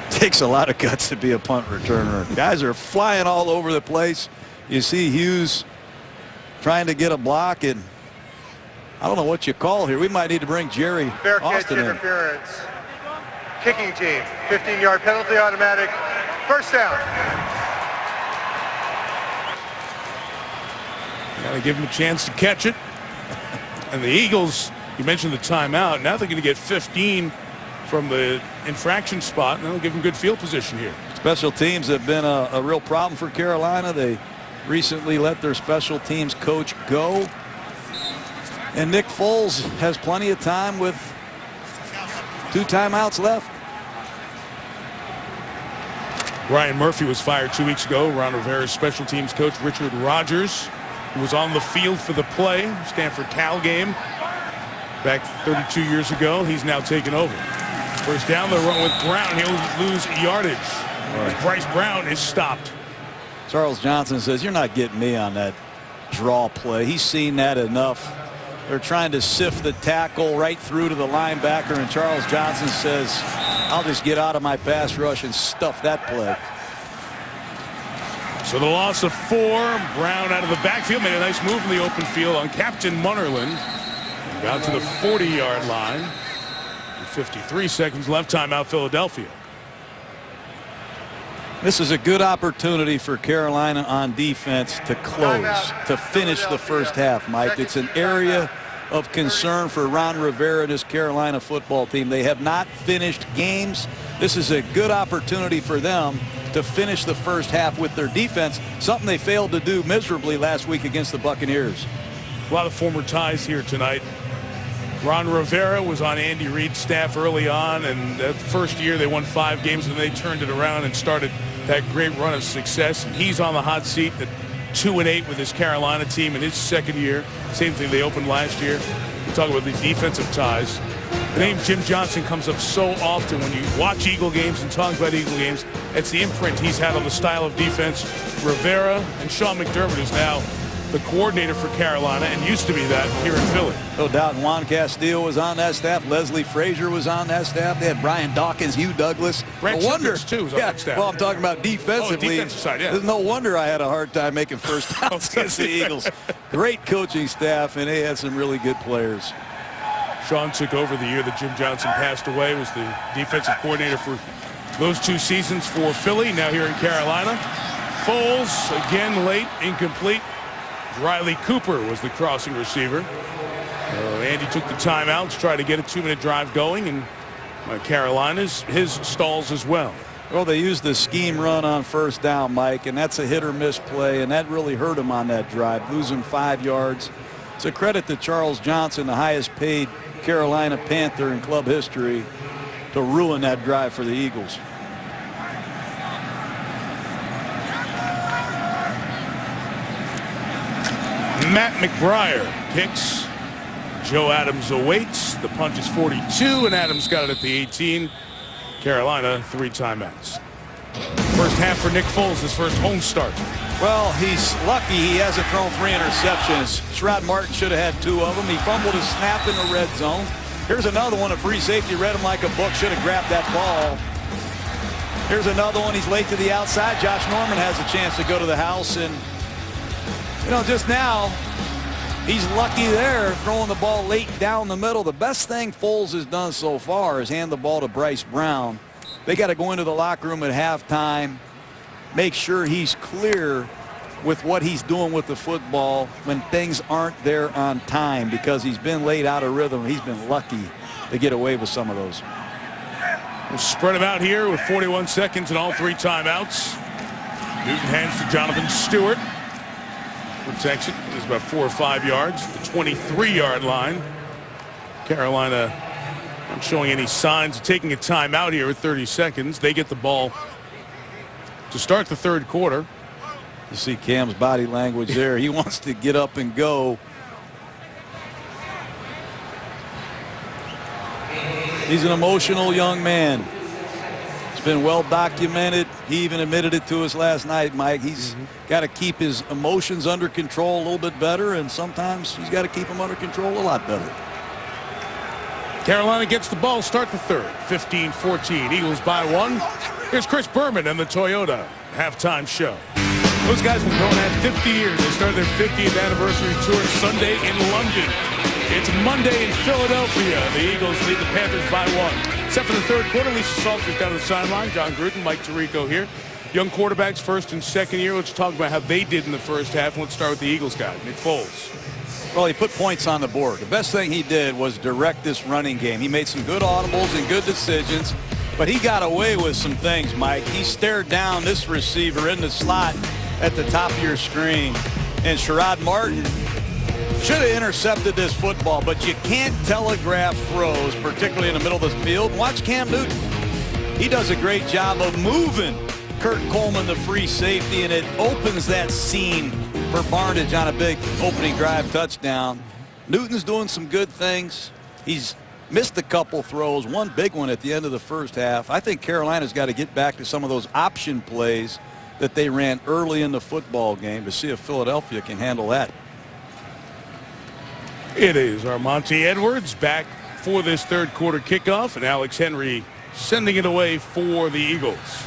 Takes a lot of guts to be a punt returner. Guys are flying all over the place. You see Hughes trying to get a block, and I don't know what you call here. We might need to bring Jerry Fair catch Austin in. interference. Kicking team. 15-yard penalty, automatic. First down. Got to give him a chance to catch it. And the Eagles, you mentioned the timeout. Now they're going to get 15 from the infraction spot, and that'll give them good field position here. Special teams have been a real problem for Carolina. They recently let their special teams coach go. And Nick Foles has plenty of time with 2 timeouts left. Ryan Murphy was fired 2 weeks ago. Ron Rivera's special teams coach Richard Rodgers, who was on the field for the play, Stanford Cal game back 32 years ago. He's now taken over. First down, the run with Brown. He'll lose yardage. Right. Bryce Brown is stopped. Charles Johnson says, you're not getting me on that draw play. He's seen that enough. They're trying to sift the tackle right through to the linebacker, and Charles Johnson says, I'll just get out of my pass rush and stuff that play. So the loss of 4. Brown out of the backfield made a nice move in the open field on Captain Munnerlyn. Got to the 40-yard line. 53 seconds left. Timeout Philadelphia. This is a good opportunity for Carolina on defense to close, to finish the first half, Mike. It's an area of concern for Ron Rivera and his Carolina football team. They have not finished games. This is a good opportunity for them to finish the first half with their defense, something they failed to do miserably last week against the Buccaneers. A lot of former ties here tonight. Ron Rivera was on Andy Reid's staff early on, and that first year they won 5 games, and they turned it around and started that great run of success. And he's on the hot seat at 2-8 with his Carolina team in his second year. Same thing they opened last year. We talk about the defensive ties. The name Jim Johnson comes up so often when you watch Eagle games and talk about Eagle games. It's the imprint he's had on the style of defense. Rivera and Sean McDermott is now the coordinator for Carolina and used to be that here in Philly. No doubt. Juan Castillo was on that staff. Leslie Frazier was on that staff. They had Brian Dawkins, Hugh Douglas. Brent no wonder, too was on that staff. Well, I'm talking about defensively. Defensive side, yeah. There's no wonder I had a hard time making first downs against the Eagles. Great coaching staff, and they had some really good players. Sean took over the year that Jim Johnson passed away, was the defensive coordinator for those 2 seasons for Philly, now here in Carolina. Foles, again late, incomplete. Riley Cooper was the crossing receiver. Andy took the timeout to try to get a 2-minute drive going, and Carolina's his stalls as well. Well, they used the scheme run on first down, Mike, and that's a hit-or-miss play, and that really hurt him on that drive, losing 5 yards. It's a credit to Charles Johnson, the highest-paid Carolina Panther in club history, to ruin that drive for the Eagles. Matt McBriar kicks. Joe Adams awaits. The punch is 42, and Adams got it at the 18. Carolina 3 timeouts. First half for Nick Foles, his first home start. Well, he's lucky he hasn't thrown 3 interceptions. Sherrod Martin should have had 2 of them. He fumbled his snap in the red zone. Here's another one. A free safety read him like a book. Should have grabbed that ball. Here's another one. He's late to the outside. Josh Norman has a chance to go to the house, and you know, just now, he's lucky there, throwing the ball late down the middle. The best thing Foles has done so far is hand the ball to Bryce Brown. They got to go into the locker room at halftime, make sure he's clear with what he's doing with the football when things aren't there on time, because he's been laid out of rhythm. He's been lucky to get away with some of those. We'll spread them out here with 41 seconds and all 3 timeouts. Newton hands to Jonathan Stewart. Protection is about 4 or 5 yards, the 23-yard line. Carolina not showing any signs of taking a timeout here at 30 seconds. They get the ball to start the 3rd quarter. You see Cam's body language there. He wants to get up and go. He's an emotional young man. It's been well documented. He even admitted it to us last night, Mike. He's got to keep his emotions under control a little bit better, and sometimes he's got to keep them under control a lot better. Carolina gets the ball, start the 3rd, 15-14. Eagles by 1. Here's Chris Berman and the Toyota halftime show. Those guys have been going at 50 years. They started their 50th anniversary tour Sunday in London. It's Monday in Philadelphia. The Eagles lead the Panthers by 1. Except for the 3rd quarter, Lisa Salters down the sideline. John Gruden, Mike Tirico here. Young quarterbacks, 1st and 2nd year. Let's talk about how they did in the first half. Let's start with the Eagles guy, Nick Foles. Well, he put points on the board. The best thing he did was direct this running game. He made some good audibles and good decisions, but he got away with some things, Mike. He stared down this receiver in the slot at the top of your screen, and Sherrod Martin should have intercepted this football, but you can't telegraph throws, particularly in the middle of the field. Watch Cam Newton. He does a great job of moving Kurt Coleman, the free safety, and it opens that seam for Barnidge on a big opening drive touchdown. Newton's doing some good things. He's missed a couple throws, one big one at the end of the first half. I think Carolina's got to get back to some of those option plays that they ran early in the football game to see if Philadelphia can handle that. It is Armonte Edwards back for this third quarter kickoff, and Alex Henry sending it away for the Eagles.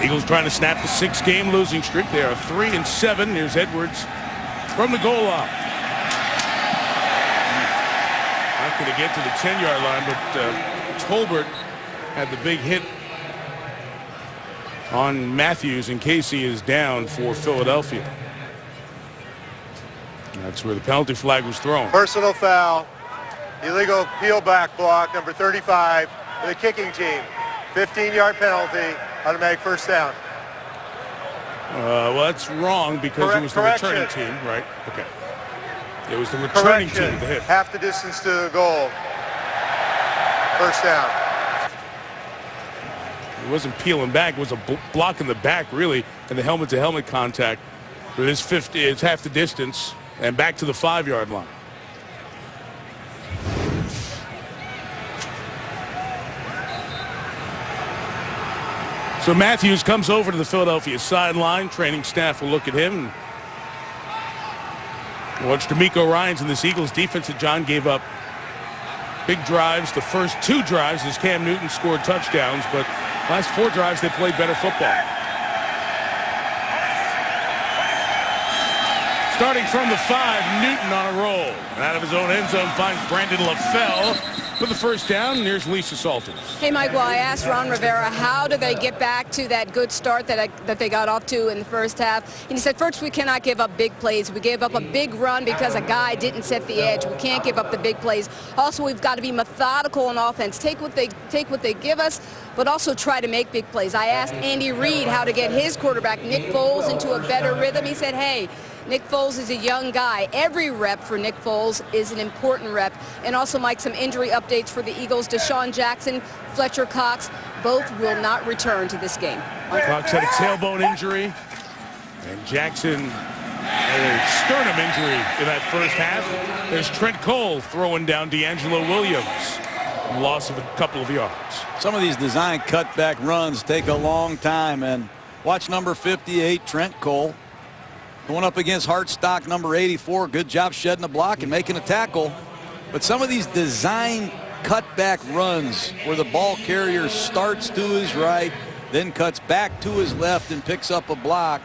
Eagles trying to snap the 6-game losing streak. They are 3-7. Here's Edwards from the goal line. Not going to get to the 10-yard line, but Tolbert had the big hit on Matthews, and Casey is down for Philadelphia. That's where the penalty flag was thrown. Personal foul, illegal peel back block, number 35 for the kicking team. 15-yard penalty, automatic first down. Well, that's wrong because it was the returning team, right? Okay. It was the returning team with the hit. Half the distance to the goal. First down. It wasn't peeling back. It was a block in the back, really, and the helmet-to-helmet contact. But it's half the distance and back to the 5-yard line. So Matthews comes over to the Philadelphia sideline. Training staff will look at him. Watch D'Amico Ryans and this Eagles defense that John gave up big drives. The first 2 drives as Cam Newton scored touchdowns, but last 4 drives they played better football. Starting from the 5, Newton on a roll. And out of his own end zone finds Brandon LaFell for the first down. And here's Lisa Salters. Hey, Mike, well, I asked Ron Rivera, how do they get back to that good start that they got off to in the first half? And he said, first, we cannot give up big plays. We gave up a big run because a guy didn't set the edge. We can't give up the big plays. Also, we've got to be methodical on offense. Take what they give us, but also try to make big plays. I asked Andy Reid how to get his quarterback, Nick Foles, into a better rhythm. He said, hey, Nick Foles is a young guy. Every rep for Nick Foles is an important rep. And also, Mike, some injury updates for the Eagles. Deshaun Jackson, Fletcher Cox, both will not return to this game. Cox had a tailbone injury, and Jackson had a sternum injury in that first half. There's Trent Cole throwing down D'Angelo Williams. Loss of a couple of yards. Some of these design cutback runs take a long time, and watch number 58, Trent Cole, going up against Hartstock, number 84. Good job shedding the block and making a tackle. But some of these design cutback runs where the ball carrier starts to his right, then cuts back to his left and picks up a block,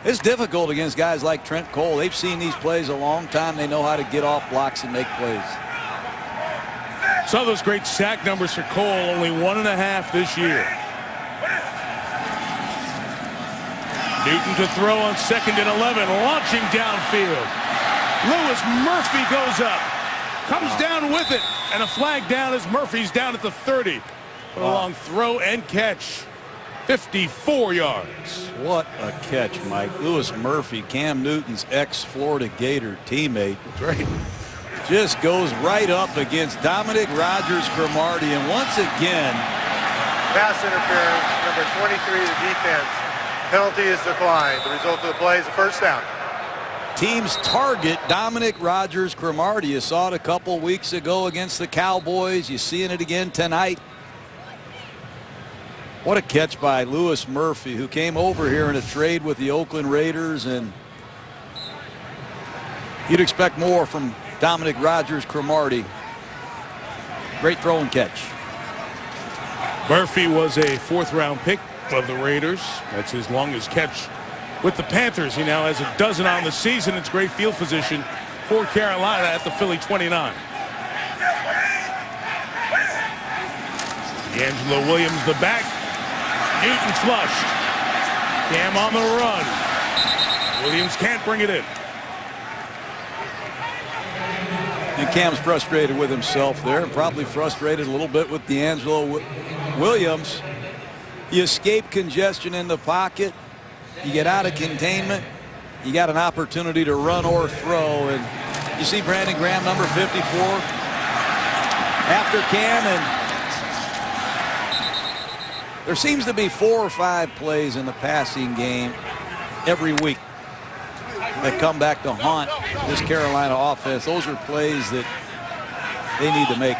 it's difficult against guys like Trent Cole. They've seen these plays a long time. They know how to get off blocks and make plays. Some of those great sack numbers for Cole, only 1.5 this year. Newton to throw on 2nd and 11, launching downfield. Lewis Murphy goes up, comes down with it, and a flag down as Murphy's down at the 30. A long throw and catch, 54 yards. What a catch, Mike. Lewis Murphy, Cam Newton's ex-Florida Gator teammate. That's right. Just goes right up against Dominic Rodgers-Cromartie, and once again, Pass interference, number 23 of the defense. Penalty is declined. The result of the play is a first down. teams target Dominic Rodgers-Cromartie. You saw it a couple weeks ago against the Cowboys. You're seeing it again tonight. What a catch by Lewis Murphy, who came over here in a trade with the Oakland Raiders, and you'd expect more from Dominic Rodgers-Cromartie. Great throw and catch. Murphy was a fourth-round pick of the Raiders. That's his longest catch with the Panthers. He now has a dozen on the season. It's great field position for Carolina at the Philly 29. D'Angelo Williams the back. Newton flushed. Cam on the run. Williams can't bring it in. And Cam's frustrated with himself there, and probably frustrated a little bit with D'Angelo Williams. You escape congestion in the pocket. You get out of containment. You got an opportunity to run or throw. And you see Brandon Graham, number 54, after Cam. And there seems to be 4 or 5 plays in the passing game every week that come back to haunt this Carolina offense. Those are plays that they need to make.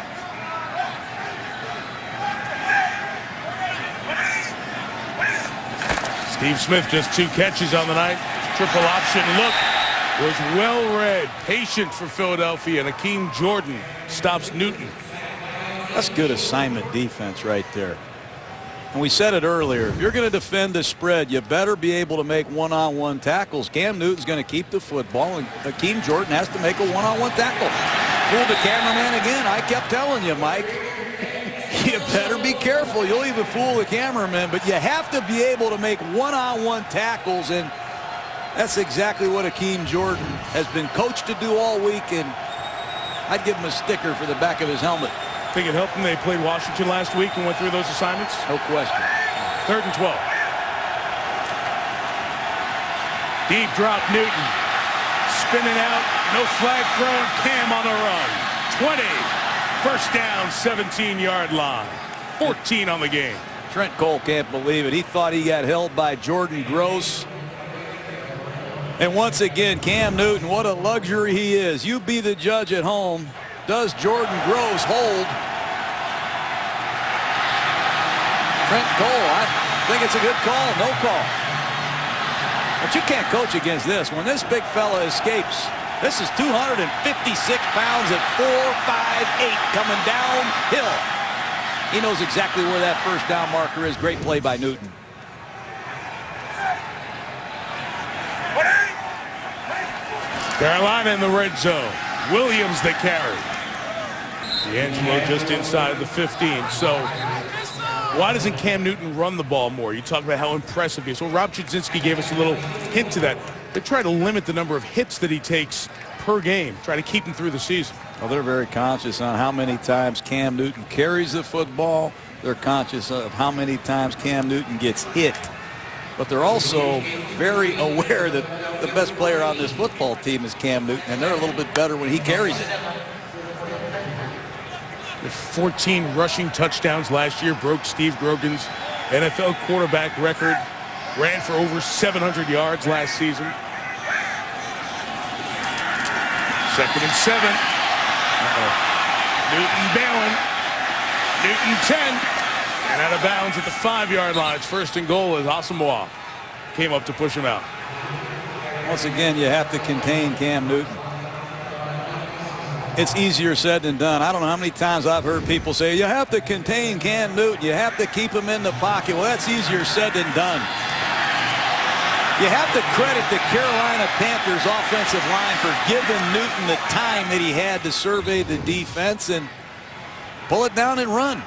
Steve Smith just 2 catches on the night. Triple option look was well read. Patient for Philadelphia, and Hakeem Jordan stops Newton. That's good assignment defense right there. And we said it earlier, if you're going to defend the spread, you better be able to make one-on-one tackles. Cam Newton's going to keep the football, and Hakeem Jordan has to make a one-on-one tackle. Fooled the cameraman again. I kept telling you, Mike, you better be careful. You'll even fool the cameraman, but you have to be able to make one-on-one tackles, and that's exactly what Hakeem Jordan has been coached to do all week, and I'd give him a sticker for the back of his helmet. Think it helped them they played Washington last week and went through those assignments? No question. 3rd and 12. Deep drop, Newton. Spinning out, no flag thrown. Cam on the run. 20. First down, 17-yard line. 14 on the game. Trent Cole can't believe it. He thought he got held by Jordan Gross. And once again, Cam Newton, what a luxury he is. You be the judge at home. Does Jordan Gross hold? Trent Cole, I think it's a good call. No call. But you can't coach against this. When this big fella escapes, this is 256 pounds at 4'5'8", coming downhill. He knows exactly where that first down marker is. Great play by Newton. Carolina in the red zone. Williams the carry. D'Angelo just inside the 15. So why doesn't Cam Newton run the ball more? You talk about how impressive he is. Well, Rob Chudzinski gave us a little hint to that. They try to limit the number of hits that he takes per game. Try to keep him through the season. Well, they're very conscious on how many times Cam Newton carries the football. They're conscious of how many times Cam Newton gets hit. But they're also very aware that the best player on this football team is Cam Newton, and they're a little bit better when he carries it. With 14 rushing touchdowns last year, broke Steve Grogan's NFL quarterback record. Ran for over 700 yards last season. 2nd and 7. Newton bailing. Newton 10. And out of bounds at the 5-yard line. It's 1st and goal as Asamoah came up to push him out. Once again, you have to contain Cam Newton. It's easier said than done. I don't know how many times I've heard people say, you have to contain Cam Newton. You have to keep him in the pocket. Well, that's easier said than done. You have to credit the Carolina Panthers offensive line for giving Newton the time that he had to survey the defense and pull it down and run.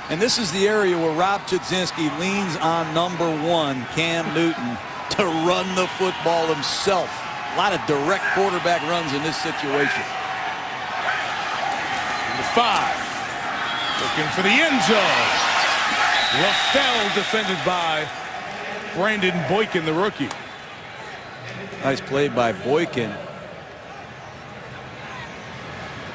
And this is the area where Rob Chudzinski leans on number 1, Cam Newton, to run the football himself. A lot of direct quarterback runs in this situation. Number 5, looking for the end zone. LaFell defended by Brandon Boykin, the rookie. Nice play by Boykin.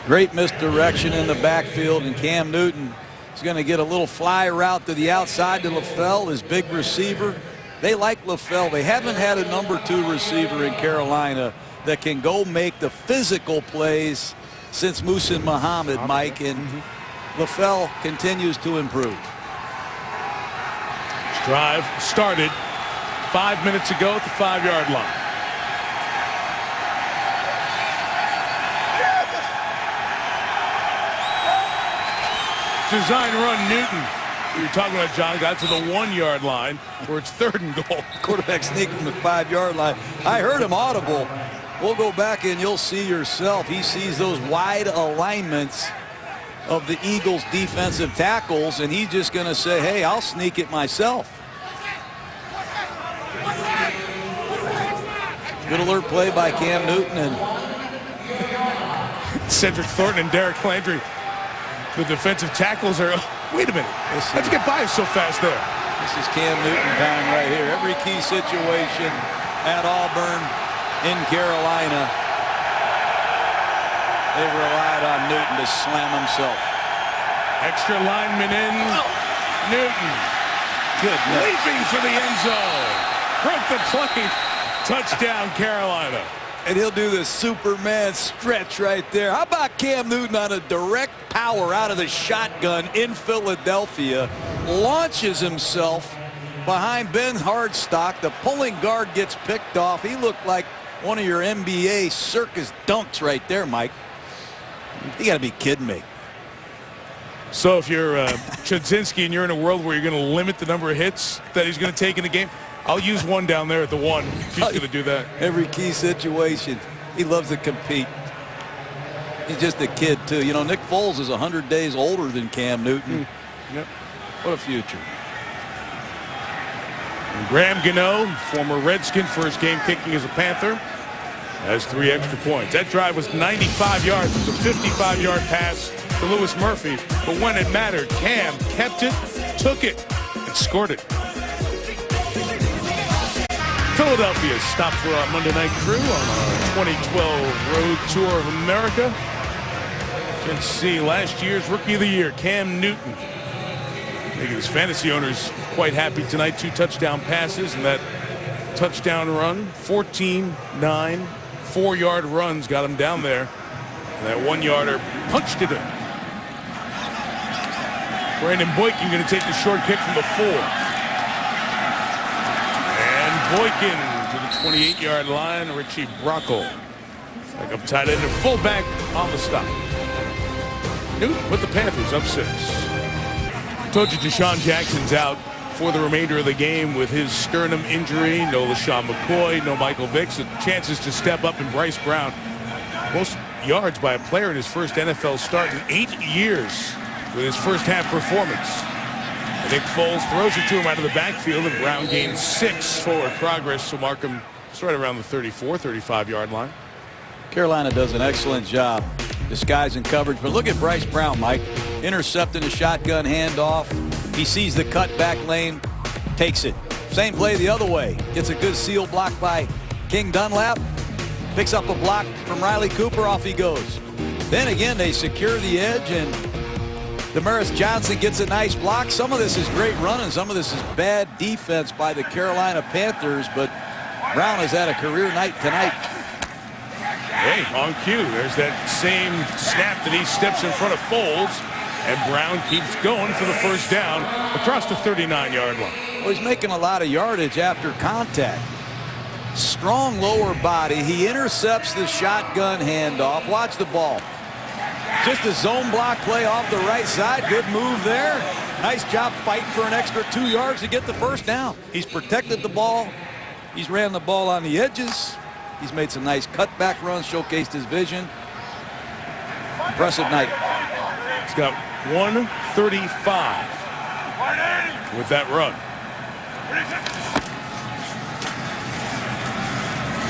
Great misdirection in the backfield, and Cam Newton is going to get a little fly route to the outside to LaFell, his big receiver. They like LaFell. They haven't had a number 2 receiver in Carolina that can go make the physical plays since Muhsin Muhammad, Mike, and LaFell continues to improve. Drive started 5 minutes ago at the 5-yard line. Design run Newton. We were talking about John got to the 1-yard line where it's 3rd and goal. Quarterback sneaking from the 5-yard line. I heard him audible. We'll go back and you'll see yourself. He sees those wide alignments of the Eagles defensive tackles, and he's just going to say, hey, I'll sneak it myself. Good alert play by Cam Newton. And Cedric Thornton and Derek Landry. The defensive tackles are, wait a minute, how'd you get by so fast there? This is Cam Newton time right here. Every key situation at Auburn, in Carolina, they've relied on Newton to slam himself. Extra lineman in. Newton. Goodness. Leaping for the end zone. Broke the play. Touchdown, Carolina. And he'll do the Superman stretch right there. How about Cam Newton on a direct power out of the shotgun in Philadelphia, launches himself behind Ben Hardstock. The pulling guard gets picked off. He looked like one of your NBA circus dunks right there, Mike. You got to be kidding me. So if you're Chudzinski and you're in a world where you're going to limit the number of hits that he's going to take in the game, I'll use one down there at the 1 if he's going to do that. Every key situation. He loves to compete. He's just a kid, too. You know, Nick Foles is 100 days older than Cam Newton. Yep. What a future. And Graham Gano, former Redskin, first game kicking as a Panther, has 3 extra points. That drive was 95 yards. It was a 55-yard pass to Lewis Murphy. But when it mattered, Cam kept it, took it, and scored it. Philadelphia stopped for our Monday Night Crew on our 2012 Road Tour of America. You can see last year's Rookie of the Year, Cam Newton. Making his fantasy owners quite happy tonight. 2 touchdown passes and that touchdown run. 14-9, 4-yard runs got him down there. And that 1-yarder punched it in. Brandon Boykin going to take the short kick from the 4. And Boykin to the 28-yard line. Richie Brocco back up tight end and fullback on the stop. Newton with the Panthers up 6. Told you Deshaun Jackson's out for the remainder of the game with his sternum injury. No LaShawn McCoy, no Michael Vick. So chances to step up, and Bryce Brown, most yards by a player in his first NFL start in 8 years with his first half performance. And Nick Foles throws it to him out of the backfield, and Brown gains 6 forward progress. So mark him just right around the 34, 35-yard line. Carolina does an excellent job disguising coverage, but look at Bryce Brown, Mike, intercepting a shotgun handoff. He sees the cutback lane, takes it. Same play the other way. Gets a good seal block by King Dunlap. Picks up a block from Riley Cooper. Off he goes. Then again, they secure the edge, and Damaris Johnson gets a nice block. Some of this is great running. Some of this is bad defense by the Carolina Panthers, but Brown has had a career night tonight. Hey, on cue, there's that same snap that he steps in front of Foles, and Brown keeps going for the first down across the 39-yard line. Well, he's making a lot of yardage after contact. Strong lower body. He intercepts the shotgun handoff. Watch the ball. Just a zone block play off the right side. Good move there. Nice job fighting for an extra 2 yards to get the first down. He's protected the ball. He's ran the ball on the edges. He's made some nice cutback runs, showcased his vision. Impressive night. He's got 135 with that run.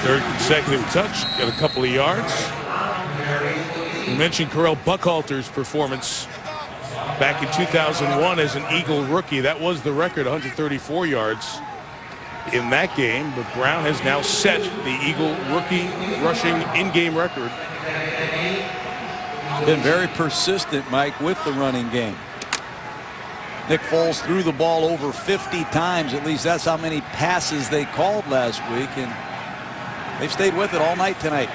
Third consecutive touch, got a couple of yards. We mentioned Correll Buckhalter's performance back in 2001 as an Eagle rookie. That was the record, 134 yards in that game, but Brown has now set the Eagle rookie rushing in-game record. Been very persistent, Mike, with the running game. Nick Foles threw the ball over 50 times. At least that's how many passes they called last week, and they've stayed with it all night tonight.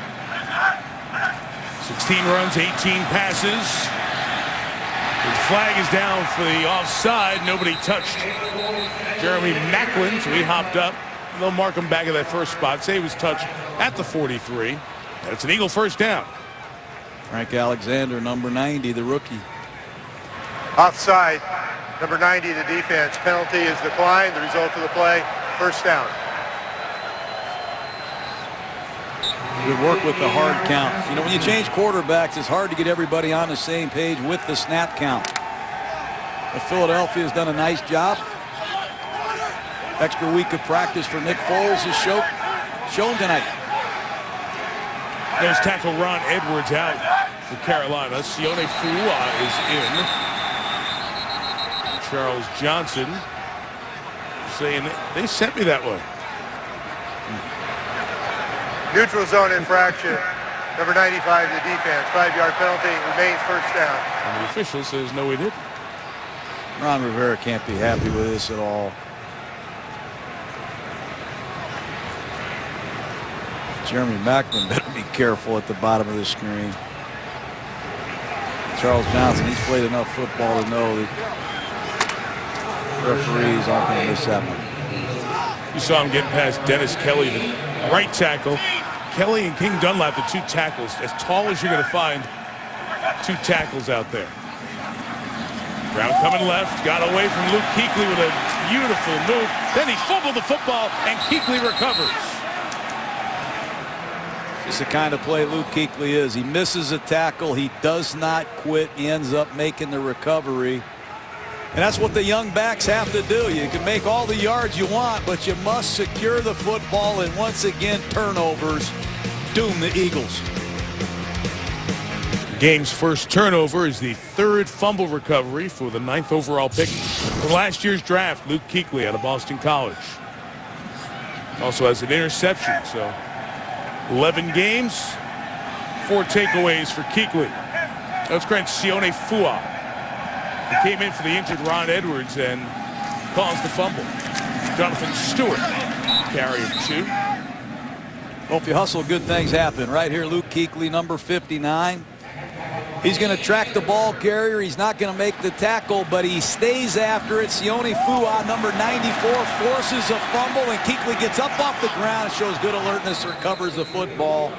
16 runs, 18 passes. The flag is down for the offside. Nobody touched Jeremy Macklin, so he hopped up. They'll mark him back at that first spot. Say he was touched at the 43. And it's an Eagle first down. Frank Alexander, number 90, the rookie. Offside, number 90, the defense. Penalty is declined. The result of the play, first down. Good work with the hard count. You know, when you change quarterbacks, it's hard to get everybody on the same page with the snap count. But Philadelphia has done a nice job. Extra week of practice for Nick Foles is shown tonight. There's tackle Ron Edwards out for Carolina. Sione Fua is in. Charles Johnson saying they sent me that way. Neutral zone infraction. Number 95, the defense. 5-yard penalty, remains first down. And the official says no, he didn't. Ron Rivera can't be happy with this at all. Jeremy Macklin better be careful at the bottom of the screen. Charles Johnson, he's played enough football to know that Referees aren't going to miss that one. You saw him getting past Dennis Kelly, the right tackle. Kelly and King Dunlap, the two tackles, as tall as you're going to find two tackles out there. Brown coming left, got away from Luke Kuechly with a beautiful move. Then he fumbled the football, and Kuechly recovers. It's the kind of play Luke Kuechly is. He misses a tackle. He does not quit. He ends up making the recovery. And that's what the young backs have to do. You can make all the yards you want, but you must secure the football. And once again, turnovers doom the Eagles. Game's first turnover is the third fumble recovery for the 9th overall pick for last year's draft, Luke Kuechly out of Boston College. Also has an interception, so 11 games, 4 takeaways for Kuechly. Let's grant Sione Fua. He came in for the injured Ron Edwards and caused the fumble. Jonathan Stewart, carry of 2. Well, if you hustle, good things happen. Right here, Luke Kuechly, number 59. He's going to track the ball carrier. He's not going to make the tackle, but he stays after it. Sione Fua, number 94, forces a fumble, and Kuechly gets up off the ground, shows good alertness, recovers the football.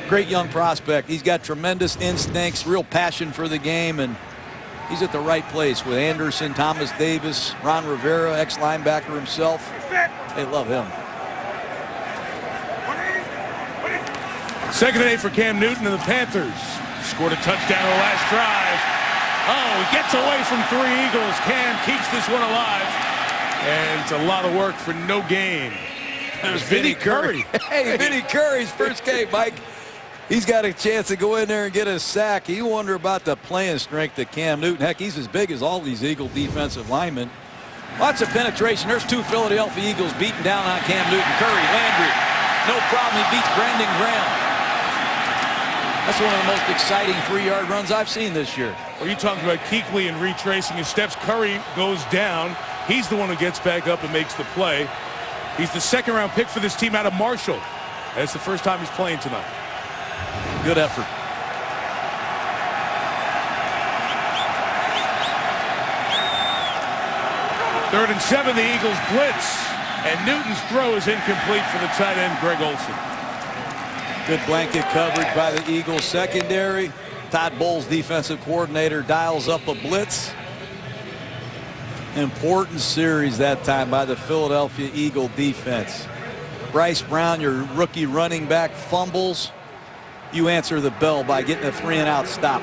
Great young prospect. He's got tremendous instincts, real passion for the game, and he's at the right place with Anderson, Thomas Davis, Ron Rivera, ex-linebacker himself. They love him. 2nd and 8 for Cam Newton, and the Panthers scored a touchdown on the last drive. Oh, he gets away from 3 Eagles. Cam keeps this one alive, and it's a lot of work for no gain. There's Vinny Curry. Hey, Vinny Curry's first game, Mike. He's got a chance to go in there and get a sack. You wonder about the playing strength of Cam Newton. Heck, he's as big as all these Eagle defensive linemen. Lots of penetration. There's 2 Philadelphia Eagles beating down on Cam Newton. Curry, Landry, no problem. He beats Brandon Graham. That's one of the most exciting 3-yard runs I've seen this year. Well, you talked about Kuechly and retracing his steps. Curry goes down. He's the one who gets back up and makes the play. He's the 2nd-round pick for this team out of Marshall. That's the first time he's playing tonight. Good effort. Third and 7, the Eagles blitz. And Newton's throw is incomplete for the tight end, Greg Olsen. Good blanket coverage by the Eagles secondary. Todd Bowles, defensive coordinator, dials up a blitz. Important series that time by the Philadelphia Eagle defense. Bryce Brown, your rookie running back, fumbles. You answer the bell by getting a 3-and-out stop.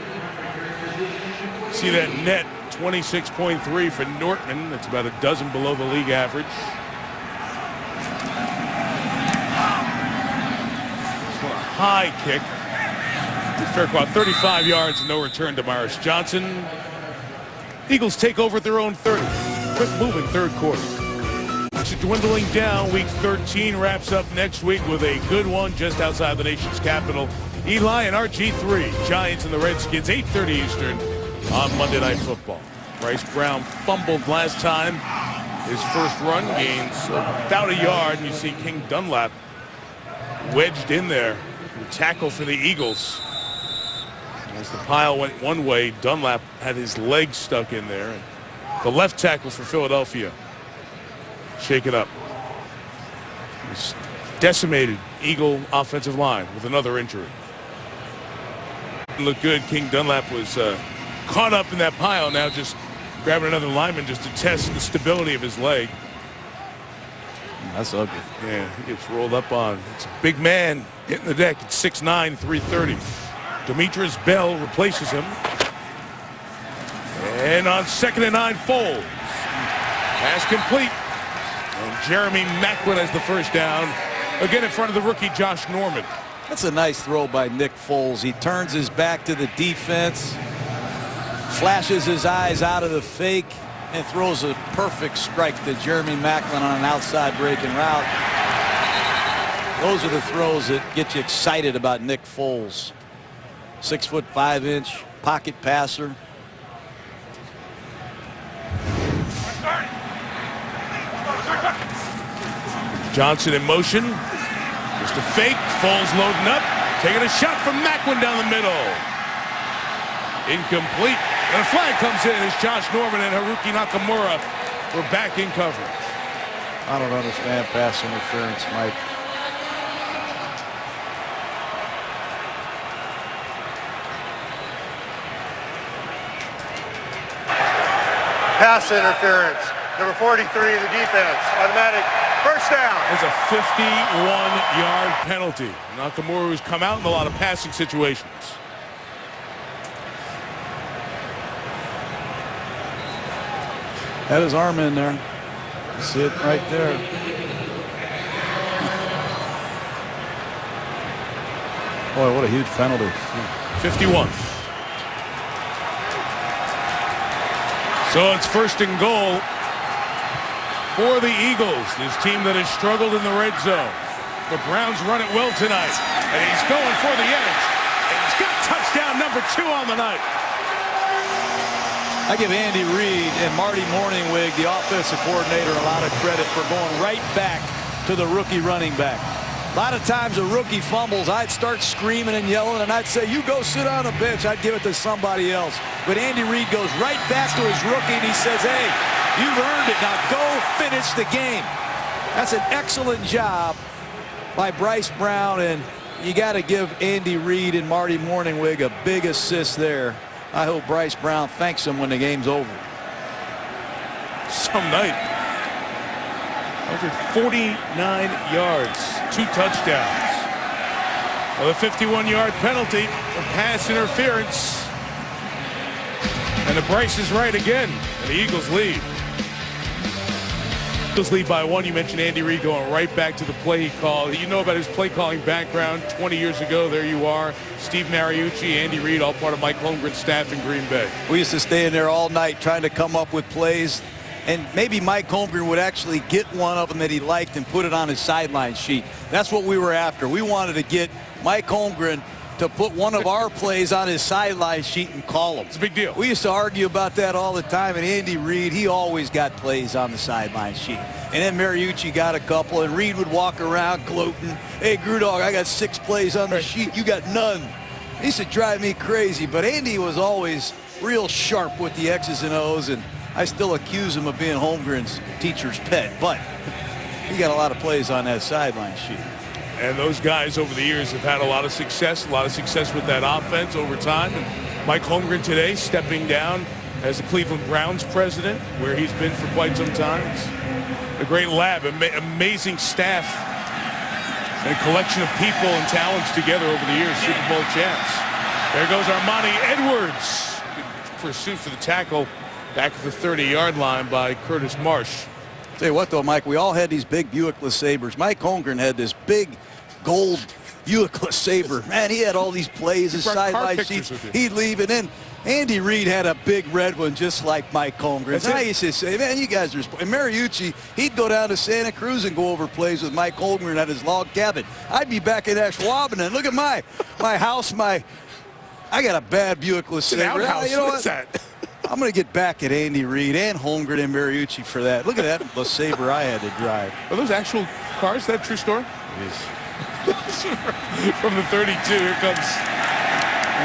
See that net, 26.3 for Nortman. That's about a dozen below the league average. High kick. Fair caught, 35 yards and no return to Myers Johnson. Eagles take over at their own 30. Quick moving 3rd quarter. It's dwindling down. Week 13 wraps up next week with a good one just outside the nation's capital. Eli and RG3, Giants and the Redskins, 8:30 Eastern on Monday Night Football. Bryce Brown fumbled last time. His first run gains about a yard, and you see King Dunlap wedged in there. The tackle for the Eagles. As the pile went one way, Dunlap had his leg stuck in there. The left tackle for Philadelphia shaken up. This decimated Eagle offensive line with another injury. Didn't look good. King Dunlap was caught up in that pile, now just grabbing another lineman just to test the stability of his leg. That's ugly. Yeah, he gets rolled up on. It's a big man hitting the deck at 6'9", 330. Demetrius Bell replaces him. And on 2nd and 9, Foles. Pass complete. And Jeremy Macklin has the first down. Again in front of the rookie Josh Norman. That's a nice throw by Nick Foles. He turns his back to the defense, flashes his eyes out of the fake, and throws a perfect strike to Jeremy Macklin on an outside breaking route. Those are the throws that get you excited about Nick Foles. 6'5" pocket passer. Johnson in motion. Just a fake. Foles loading up. Taking a shot from Macklin down the middle. Incomplete. And a flag comes in as Josh Norman and Haruki Nakamura were back in coverage. I don't understand pass interference, Mike. Pass interference. Number 43 in the defense. Automatic first down. It's a 51-yard penalty. Nakamura has come out in a lot of passing situations. Had his arm in there. You see it right there. Boy, what a huge penalty. 51. So it's first and goal for the Eagles, this team that has struggled in the red zone. The Browns run it well tonight, and he's going for the edge. And he's got touchdown number 2 on the night. I give Andy Reid and Marty Morningwig, the offensive coordinator, a lot of credit for going right back to the rookie running back. A lot of times a rookie fumbles, I'd start screaming and yelling, and I'd say, you go sit on the bench. I'd give it to somebody else. But Andy Reid goes right back to his rookie, and he says, hey, you've earned it. Now go finish the game. That's an excellent job by Bryce Brown, and you got to give Andy Reid and Marty Morningwig a big assist there. I hope Bryce Brown thanks him when the game's over. Some night. 149 yards, 2 touchdowns. Well, a 51-yard penalty for pass interference. And the Bryce is right again, and the Eagles lead. Eagles lead by 1. You mentioned Andy Reid going right back to the play he called. You know about his play calling background. 20 years ago, there you are. Steve Mariucci, Andy Reid, all part of Mike Holmgren's staff in Green Bay. We used to stay in there all night trying to come up with plays. And maybe Mike Holmgren would actually get one of them that he liked and put it on his sideline sheet. That's what we were after. We wanted to get Mike Holmgren to put one of our plays on his sideline sheet and call them. It's a big deal. We used to argue about that all the time, and Andy Reid, he always got plays on the sideline sheet. And then Mariucci got a couple, and Reid would walk around gloating, hey, Grudog, I got 6 plays on the sheet. You got none. He used to drive me crazy, but Andy was always real sharp with the X's and O's, and I still accuse him of being Holmgren's teacher's pet, but he got a lot of plays on that sideline sheet. And those guys over the years have had a lot of success with that offense over time. And Mike Holmgren today stepping down as the Cleveland Browns president, where he's been for quite some time. It's a great lab, amazing staff, and a collection of people and talents together over the years, Super Bowl champs. There goes Armani Edwards. Good pursuit for the tackle. Back at the 30-yard line by Curtis Marsh. Tell you what, though, Mike, we all had these big Buick LeSabres. Mike Holmgren had this big gold Buick LeSabre. Man, he had all these plays, his sideline sheets. He'd leave, and then Andy Reid had a big red one just like Mike Holmgren. So I used to say, man, you guys are... And Mariucci, he'd go down to Santa Cruz and go over plays with Mike Holmgren at his log cabin. I'd be back in Ashwaubenon. Look at my house, I got a bad Buick LeSabre. You know what's that? I'm going to get back at Andy Reid and Holmgren and Mariucci for that. Look at that LeSabre I had to drive. Are those actual cars? Is that a true story? From the 32, here comes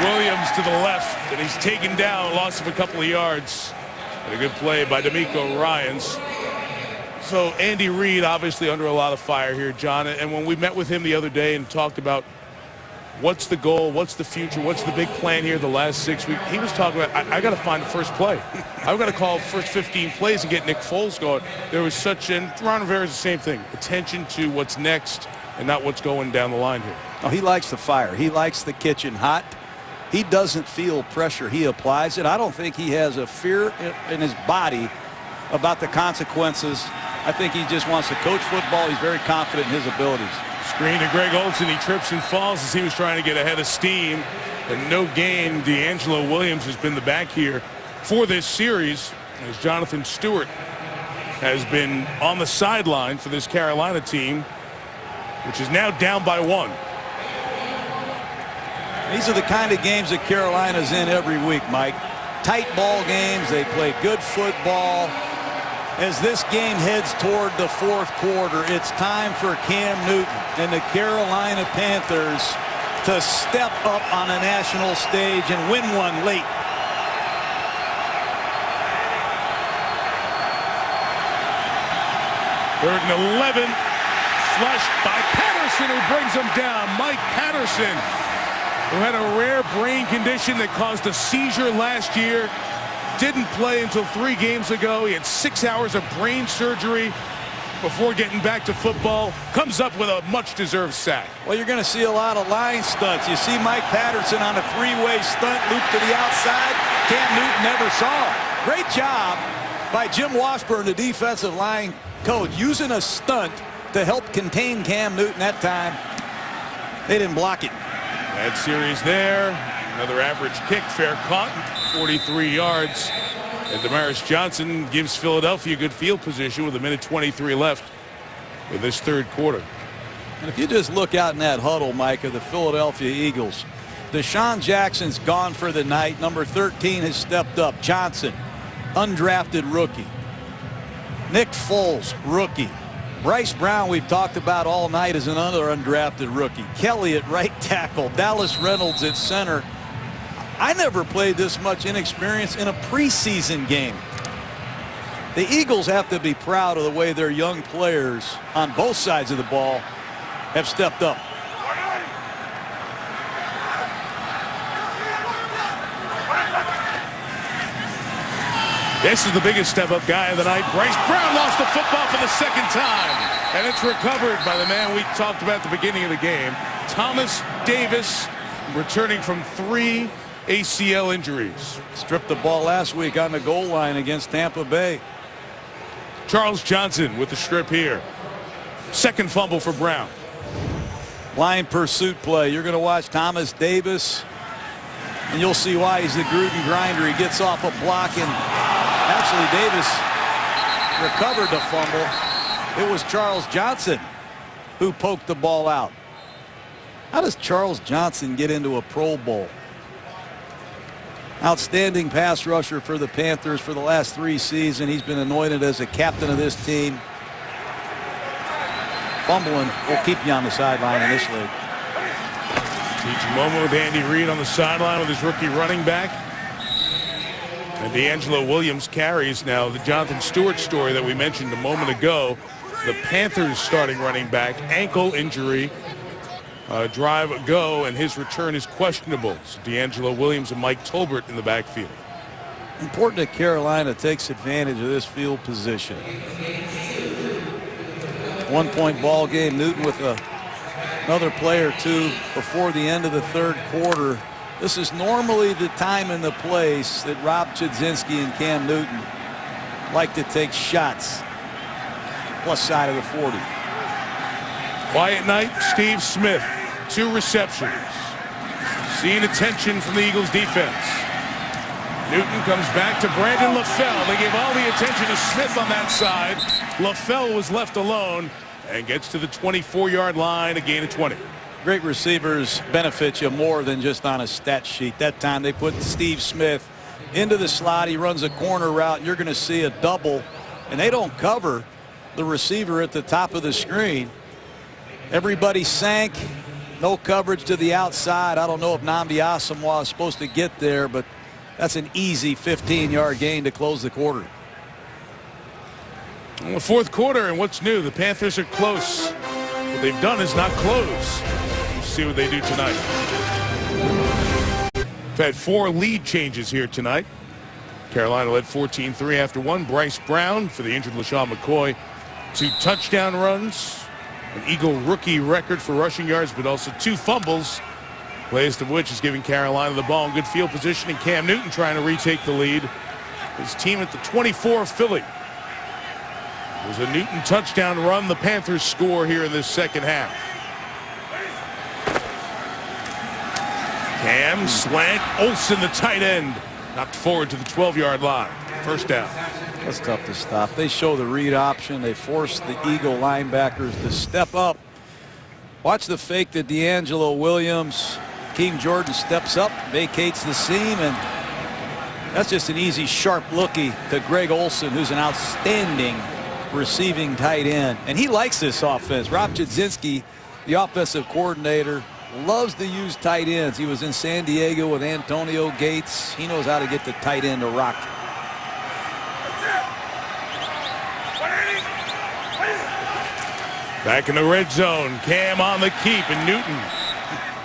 Williams to the left, and he's taken down, loss of a couple of yards. And a good play by D'Amico Ryans. So Andy Reid obviously under a lot of fire here, John. And when we met with him the other day and talked about what's the goal, what's the future, what's the big plan here the last 6 weeks, he was talking about, I got to find the first play. I've got to call the first 15 plays and get Nick Foles going. There was such, and Ron Rivera's the same thing, attention to what's next and not what's going down the line here. Oh, he likes the fire. He likes the kitchen hot. He doesn't feel pressure. He applies it. I don't think he has a fear in his body about the consequences. I think he just wants to coach football. He's very confident in his abilities. Screen to Greg Olsen. He trips and falls as he was trying to get ahead of steam. And no gain. D'Angelo Williams has been the back here for this series, as Jonathan Stewart has been on the sideline for this Carolina team, which is now down by 1. These are the kind of games that Carolina's in every week, Mike. Tight ball games. They play good football. As this game heads toward the 4th quarter, it's time for Cam Newton and the Carolina Panthers to step up on a national stage and win one late. 3rd and 11. Flushed by Patterson, who brings him down. Mike Patterson, who had a rare brain condition that caused a seizure last year. Didn't play until 3 games ago. He had 6 hours of brain surgery before getting back to football. Comes up with a much-deserved sack. Well, you're going to see a lot of line stunts. You see Mike Patterson on a 3-way stunt, loop to the outside. Cam Newton never saw it. Great job by Jim Washburn, the defensive line coach, using a stunt to help contain Cam Newton that time. They didn't block it. Bad series there. Another average kick, fair caught, 43 yards. And Damaris Johnson gives Philadelphia good field position with 1:23 left in this 3rd quarter. And if you just look out in that huddle, Mike, of the Philadelphia Eagles, Deshaun Jackson's gone for the night. Number 13 has stepped up. Johnson, undrafted rookie. Nick Foles, rookie. Bryce Brown, we've talked about all night, is another undrafted rookie. Kelly at right tackle. Dallas Reynolds at center. I never played this much inexperience in a preseason game. The Eagles have to be proud of the way their young players on both sides of the ball have stepped up. This is the biggest step-up guy of the night. Bryce Brown lost the football for the 2nd time. And it's recovered by the man we talked about at the beginning of the game. Thomas Davis, returning from 3 ACL injuries. Stripped the ball last week on the goal line against Tampa Bay. Charles Johnson with the strip here. 2nd fumble for Brown. Line pursuit play. You're going to watch Thomas Davis, and you'll see why he's the Gruden grinder. He gets off a block, and actually Davis recovered the fumble. It was Charles Johnson who poked the ball out. How does Charles Johnson get into a Pro Bowl? Outstanding pass rusher for the Panthers for the last 3 seasons. He's been anointed as a captain of this team. Fumbling will keep you on the sideline in this league. Teaching moment with Andy Reid on the sideline with his rookie running back. And D'Angelo Williams carries now the Jonathan Stewart story that we mentioned a moment ago. The Panthers starting running back, ankle injury. Drive go, and his return is questionable. So D'Angelo Williams and Mike Tolbert in the backfield. Important that Carolina takes advantage of this field position. 1-point ball game. Newton with another play or two before the end of the 3rd quarter. This is normally the time and the place that Rob Chudzinski and Cam Newton like to take shots. Plus side of the 40. Quiet night, Steve Smith. 2 receptions. Seeing attention from the Eagles defense. Newton comes back to Brandon LaFell. They gave all the attention to Smith on that side. LaFell was left alone and gets to the 24-yard line, a gain of 20. Great receivers benefit you more than just on a stat sheet. That time they put Steve Smith into the slot. He runs a corner route, and you're going to see a double. And they don't cover the receiver at the top of the screen. Everybody sank. No coverage to the outside. I don't know if Nnamdi Asomugha is supposed to get there, but that's an easy 15-yard gain to close the quarter. In the 4th quarter, and what's new? The Panthers are close. What they've done is not close. We'll see what they do tonight. We've had 4 lead changes here tonight. Carolina led 14-3 after 1. Bryce Brown for the injured LaShawn McCoy. 2 touchdown runs. An Eagle rookie record for rushing yards, but also 2 fumbles. Latest of which is giving Carolina the ball in good field position, and Cam Newton trying to retake the lead. His team at the 24 of Philly. It was a Newton touchdown run. The Panthers score here in this 2nd half. Cam slant. Olsen, the tight end, knocked forward to the 12-yard line. 1st down. That's tough to stop. They show the read option. They force the Eagle linebackers to step up. Watch the fake to D'Angelo Williams. Keem Jordan steps up, vacates the seam, and that's just an easy, sharp lookie to Greg Olsen, who's an outstanding receiving tight end. And he likes this offense. Rob Chudzinski, the offensive coordinator, loves to use tight ends. He was in San Diego with Antonio Gates. He knows how to get the tight end to rock. Back in the red zone. Cam on the keep, and Newton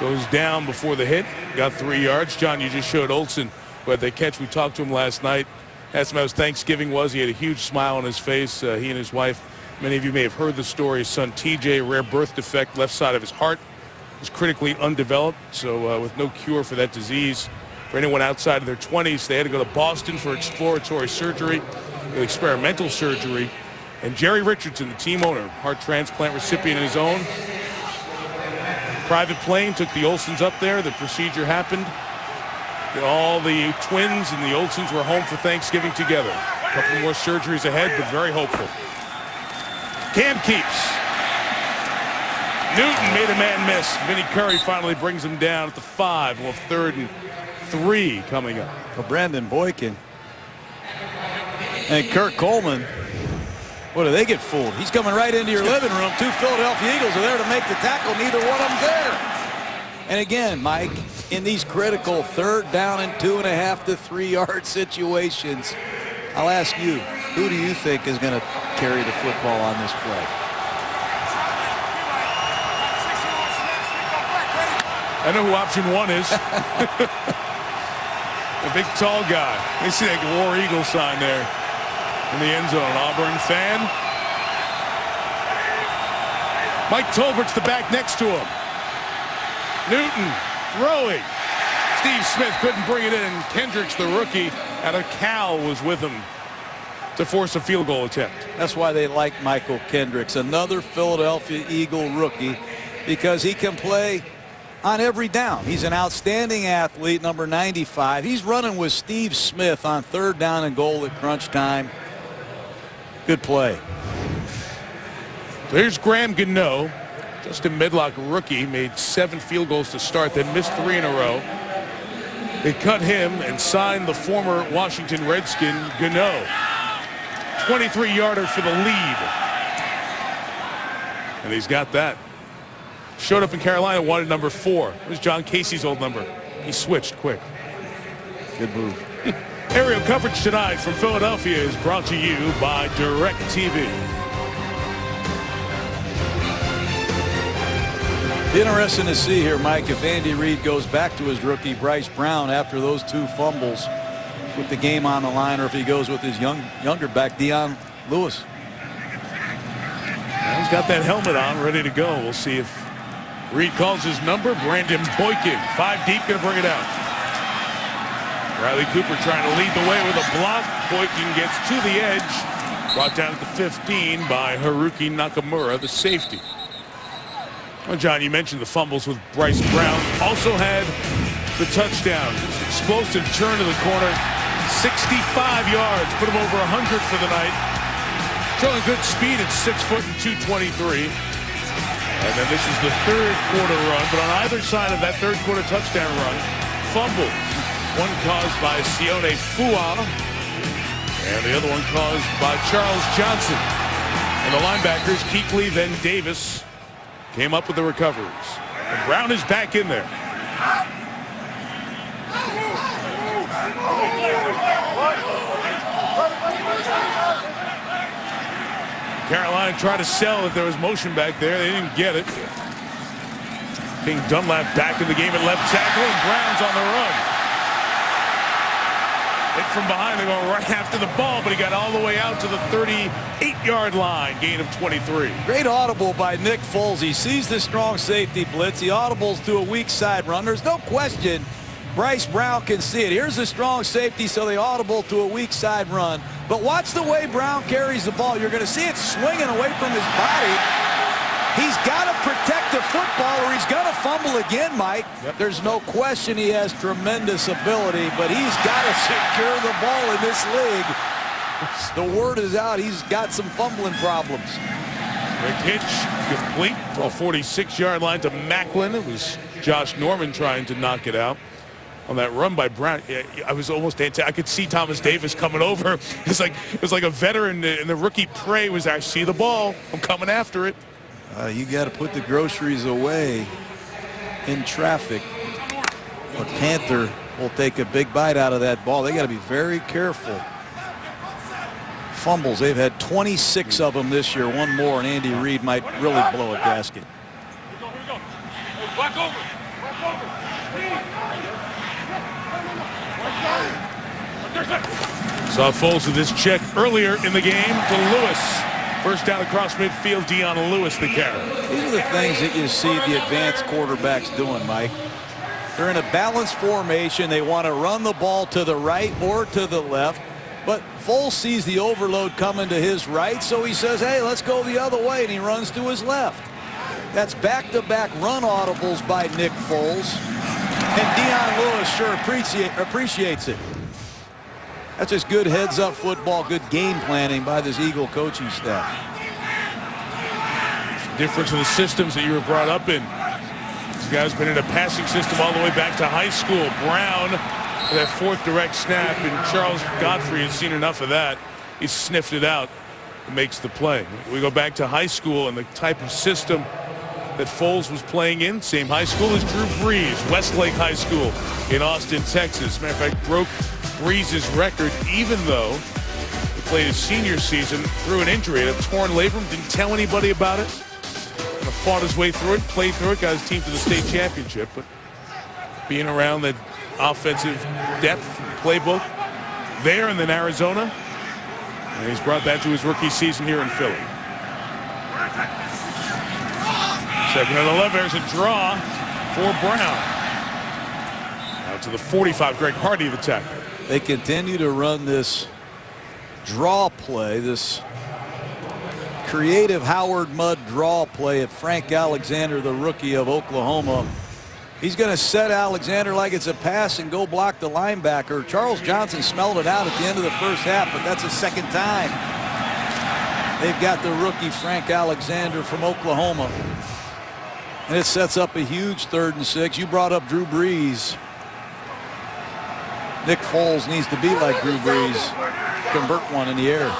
goes down before the hit. Got 3 yards. John, you just showed Olsen who had the catch. We talked to him last night. Asked him how his Thanksgiving was. He had a huge smile on his face. He and his wife, many of you may have heard the story. His son TJ, rare birth defect, left side of his heart, was critically undeveloped. So with no cure for that disease, for anyone outside of their 20s, they had to go to Boston for exploratory surgery, experimental surgery. And Jerry Richardson, the team owner, heart transplant recipient in his own. Private plane took the Olsens up there. The procedure happened. All the twins and the Olsens were home for Thanksgiving together. A couple more surgeries ahead, but very hopeful. Cam keeps. Newton made a man miss. Vinnie Curry finally brings him down at the 5. Well, 3rd and 3 coming up. Well, Brandon Boykin and Kurt Coleman, what do they get fooled? He's coming right into your living room. 2 Philadelphia Eagles are there to make the tackle. Neither one of them's there. And again, Mike, in these critical 3rd down and 2.5 to 3 yard situations, I'll ask you, who do you think is going to carry the football on this play? I know who option 1 is. The big tall guy. They see that War Eagle sign there in the end zone. Auburn fan. Mike Tolbert's the back next to him. Newton throwing. Steve Smith couldn't bring it in. Kendricks, the rookie, out of Cal, was with him to force a field goal attempt. That's why they like Michael Kendricks, another Philadelphia Eagle rookie, because he can play on every down. He's an outstanding athlete, number 95. He's running with Steve Smith on 3rd down and goal at crunch time. Good play. So here's Graham Gano. Justin Medlock, rookie, made 7 field goals to start, then missed 3 in a row. They cut him and signed the former Washington Redskin, Gano. 23-yarder for the lead. And he's got that. Showed up in Carolina, wanted number 4. It was John Casey's old number. He switched quick. Good move. Aerial coverage tonight from Philadelphia is brought to you by DirecTV. Interesting to see here, Mike, if Andy Reid goes back to his rookie Bryce Brown after those 2 fumbles with the game on the line, or if he goes with his younger back, Dion Lewis. Well, he's got that helmet on, ready to go. We'll see if Reid calls his number. Brandon Boykin, 5 deep, going to bring it out. Riley Cooper trying to lead the way with a block. Boykin gets to the edge. Brought down at the 15 by Haruki Nakamura, the safety. Well, John, you mentioned the fumbles with Bryce Brown. Also had the touchdown. Explosive turn to the corner. 65 yards. Put him over 100 for the night. Showing good speed at 6 foot and 223. And then this is the 3rd quarter run. But on either side of that 3rd quarter touchdown run, fumbles. One caused by Sione Fua. And the other one caused by Charles Johnson. And the linebackers, Kuechly, then Davis, came up with the recoveries. And Brown is back in there. Carolina tried to sell if there was motion back there. They didn't get it. King Dunlap back in the game at left tackle, and Brown's on the run. Hit from behind, they're going right after the ball, but he got all the way out to the 38-yard line, gain of 23. Great audible by Nick Foles. He sees the strong safety blitz. He audibles to a weak side run. There's no question Bryce Brown can see it. Here's the strong safety, so they audible to a weak side run. But watch the way Brown carries the ball. You're going to see it swinging away from his body. He's got to protect the football or he's going to fumble again, Mike. Yep. There's no question he has tremendous ability, but he's got to secure the ball in this league. The word is out. He's got some fumbling problems. Quick hitch, complete to the 46-yard line to Macklin. It was Josh Norman trying to knock it out on that run by Brown. I was almost I could see Thomas Davis coming over. It was like a veteran, and the rookie Prey was, I see the ball, I'm coming after it. You got to put the groceries away in traffic, or Panther will take a big bite out of that ball. They got to be very careful. Fumbles, they've had 26 of them this year, one more, and Andy Reid might really blow a gasket. Here we go. Hey, back over. Saw Foles with his check earlier in the game to Lewis. First down across midfield, Deon Lewis the carry. These are the things that you see the advanced quarterbacks doing, Mike. They're in a balanced formation. They want to run the ball to the right or to the left. But Foles sees the overload coming to his right, so he says, hey, let's go the other way, and he runs to his left. That's back-to-back run audibles by Nick Foles. And Deon Lewis sure appreciates it. That's just good heads-up football, good game planning by this Eagle coaching staff. Difference in the systems that you were brought up in. This guy's been in a passing system all the way back to high school. Brown, that fourth direct snap, and Charles Godfrey has seen enough of that. He's sniffed it out and makes the play. We go back to high school and the type of system that Foles was playing in. Same high school as Drew Brees, Westlake High School in Austin, Texas. Matter of fact, broke Brees' record, even though he played his senior season through an injury. Had a torn labrum, didn't tell anybody about it. Fought his way through it, played through it, got his team to the state championship. But being around the offensive depth playbook there and then Arizona, and he's brought that to his rookie season here in Philly. Second and 11, there's a draw for Brown. Out to the 45, Greg Hardy, the tackle. They continue to run this draw play, this creative Howard Mudd draw play at Frank Alexander, the rookie of Oklahoma. He's going to set Alexander like it's a pass and go block the linebacker. Charles Johnson smelled it out at the end of the first half, but that's the second time they've got the rookie Frank Alexander from Oklahoma. And it sets up a huge 3rd and 6. You brought up Drew Brees. Nick Foles needs to be like Drew Brees. Convert one in the air.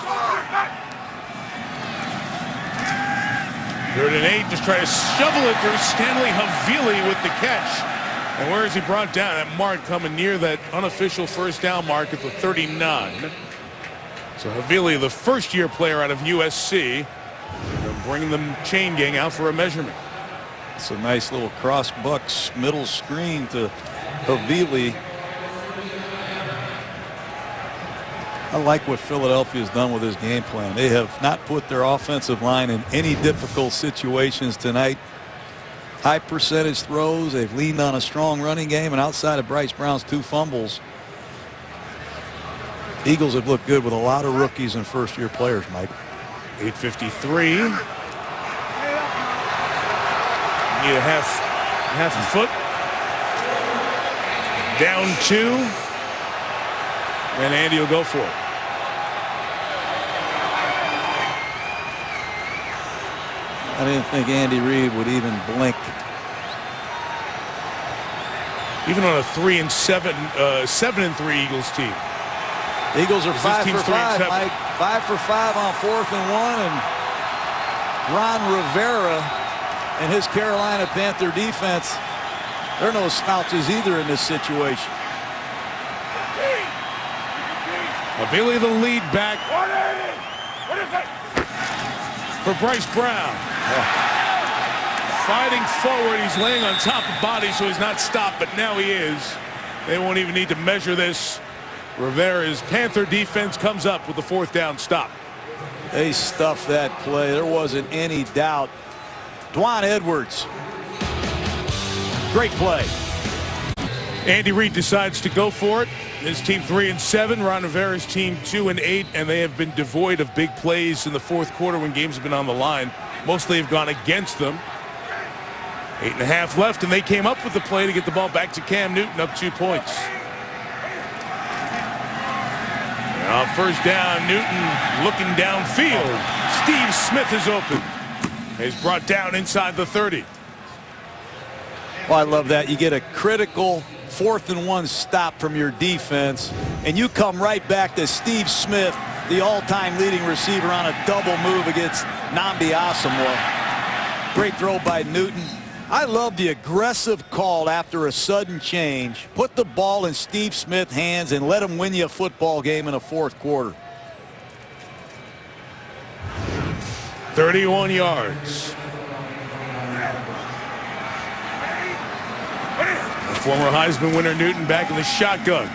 3rd and 8, just try to shovel it through. Stanley Havili with the catch. And where is he brought down? That mark coming near that unofficial first down mark at the 39. So Havili, the first-year player out of USC, bringing the chain gang out for a measurement. It's a nice little cross bucks middle screen to Havili. I like what Philadelphia's done with his game plan. They have not put their offensive line in any difficult situations tonight. High percentage throws. They've leaned on a strong running game, and outside of Bryce Brown's 2 fumbles, Eagles have looked good with a lot of rookies and first-year players, Mike. 8:53. Need a half a foot. Down 2. And Andy will go for it. I didn't think Andy Reid would even blink. Even on a 7-3 Eagles team. Eagles are 5 for 5, 3-7. Mike. 5 for 5 on 4th and 1, and Ron Rivera and his Carolina Panther defense, they're no slouches either in this situation. Havili the lead back for Bryce Brown. Fighting forward, he's laying on top of body, so he's not stopped, but now he is. They won't even need to measure this. Rivera's Panther defense comes up with the 4th down stop. They stuffed that play. There wasn't any doubt. Dwan Edwards. Great play. Andy Reid decides to go for it. His team 3-7, Ron Rivera's team 2-8, and they have been devoid of big plays in the 4th quarter when games have been on the line. Mostly have gone against them. 8.5 left, and they came up with the play to get the ball back to Cam Newton, up 2 points. Now first down, Newton looking downfield. Steve Smith is open. He's brought down inside the 30. Well, I love that. You get a critical 4th and 1 stop from your defense, and you come right back to Steve Smith, the all-time leading receiver, on a double move against Nnamdi Asomugha. Great throw by Newton. I love the aggressive call after a sudden change. Put the ball in Steve Smith's hands and let him win you a football game in a 4th quarter. 31 yards. The former Heisman winner Newton back in the shotgun.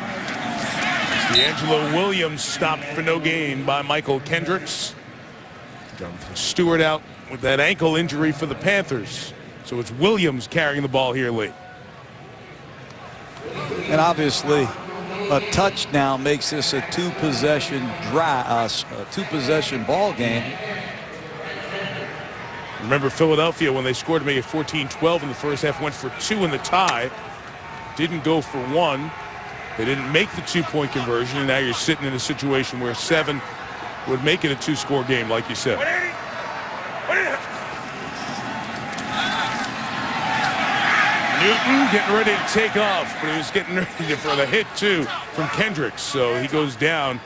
D'Angelo Williams stopped for no gain by Michael Kendricks. Jonathan Stewart out with that ankle injury for the Panthers. So it's Williams carrying the ball here late. And obviously, a touchdown makes this a two-possession ball game. Remember Philadelphia when they scored to make it 14-12 in the first half, went for 2 in the tie. Didn't go for 1. They didn't make the 2-point conversion, and now you're sitting in a situation where 7 would make it a 2-score game, like you said. Newton getting ready to take off, but he was getting ready for the hit, too, from Kendricks. So he goes down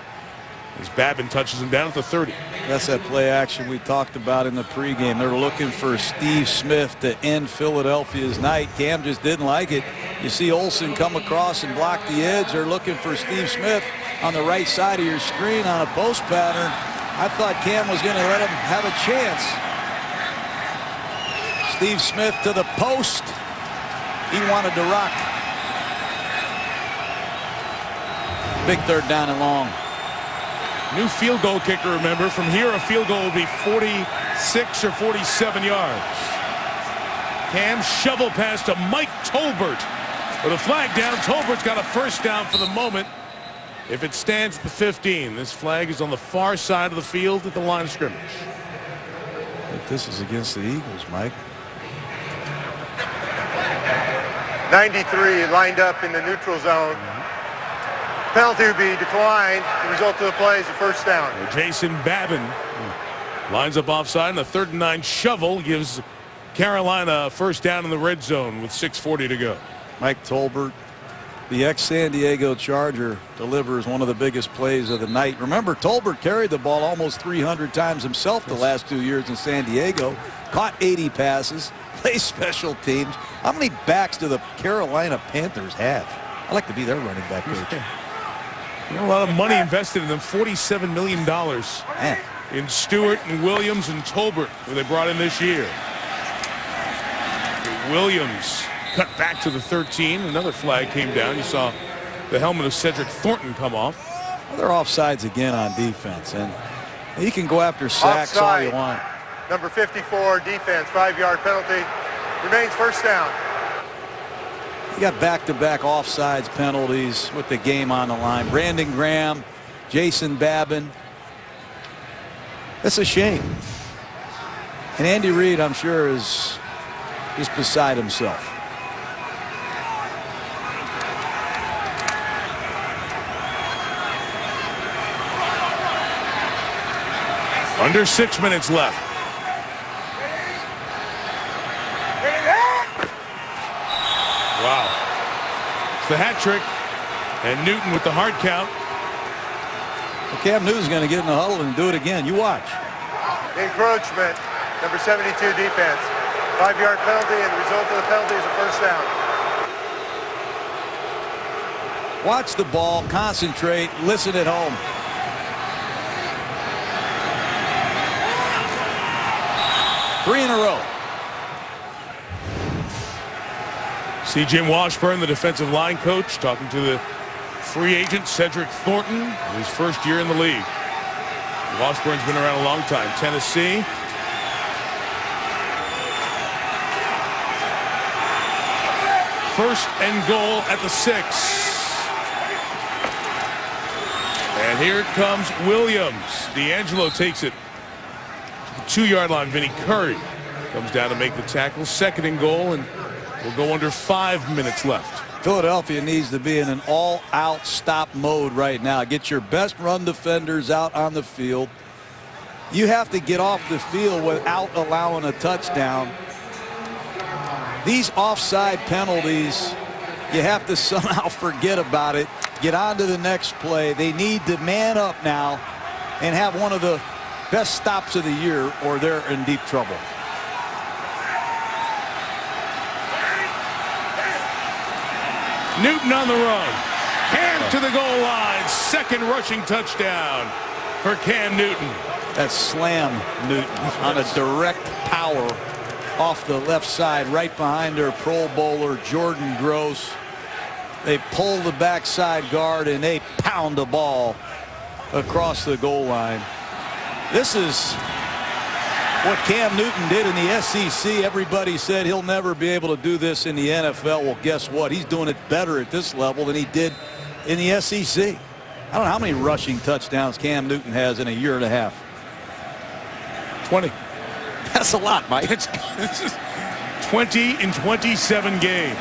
as Babin touches him down at the 30. That's that play action we talked about in the pregame. They're looking for Steve Smith to end Philadelphia's night. Cam just didn't like it. You see Olsen come across and block the edge. They're looking for Steve Smith on the right side of your screen on a post pattern. I thought Cam was going to let him have a chance. Steve Smith to the post. He wanted to rock. Big third down and long. New field goal kicker, remember. From here, a field goal will be 46 or 47 yards. Cam shovel pass to Mike Tolbert. With a flag down, Tolbert's got a first down for the moment. If it stands at the 15, this flag is on the far side of the field at the line of scrimmage. I think this is against the Eagles, Mike. 93 lined up in the neutral zone. Penalty will be declined. The result of the play is a first down. Jason Babin lines up offside, and a 3rd and 9 shovel gives Carolina a first down in the red zone with 6:40 to go. Mike Tolbert, the ex-San Diego Charger, delivers one of the biggest plays of the night. Remember, Tolbert carried the ball almost 300 times himself the last 2 years in San Diego. Caught 80 passes, plays special teams. How many backs do the Carolina Panthers have? I'd like to be their running back coach. You know, a lot of money invested in them, $47 million in Stewart and Williams and Tolbert, who they brought in this year. Williams cut back to the 13. Another flag came down. You saw the helmet of Cedric Thornton come off. Well, they're offsides again on defense, and you can go after sacks all you want. Number 54 defense, 5-yard penalty. Remains first down. You got back-to-back offsides penalties with the game on the line. Brandon Graham, Jason Babin. That's a shame. And Andy Reid, I'm sure, is just beside himself. Under 6 minutes left. Wow. It's the hat trick. And Newton with the hard count. Well, Cam Newton's going to get in the huddle and do it again. You watch. Encroachment, number 72 defense. 5-yard penalty, and the result of the penalty is a first down. Watch the ball, concentrate, listen at home. Three in a row. See Jim Washburn, the defensive line coach, talking to the free agent Cedric Thornton, his first year in the league. Washburn's been around a long time. Tennessee. First and goal at the 6. And here comes Williams. D'Angelo takes it to the 2-yard line. Vinny Curry comes down to make the tackle. Second and goal, and we'll go under 5 minutes left. Philadelphia needs to be in an all-out stop mode right now. Get your best run defenders out on the field. You have to get off the field without allowing a touchdown. These offside penalties, you have to somehow forget about it. Get on to the next play. They need to man up now and have one of the best stops of the year, or they're in deep trouble. Newton on the run. Cam to the goal line. Second rushing touchdown for Cam Newton. That slam Newton on a direct power off the left side right behind their Pro Bowler Jordan Gross. They pull the backside guard and they pound the ball across the goal line. This is what Cam Newton did in the SEC. Everybody said he'll never be able to do this in the NFL. Well, guess what? He's doing it better at this level than he did in the SEC. I don't know how many rushing touchdowns Cam Newton has in a year and a half. 20. That's a lot, Mike. It's 20 in 27 games.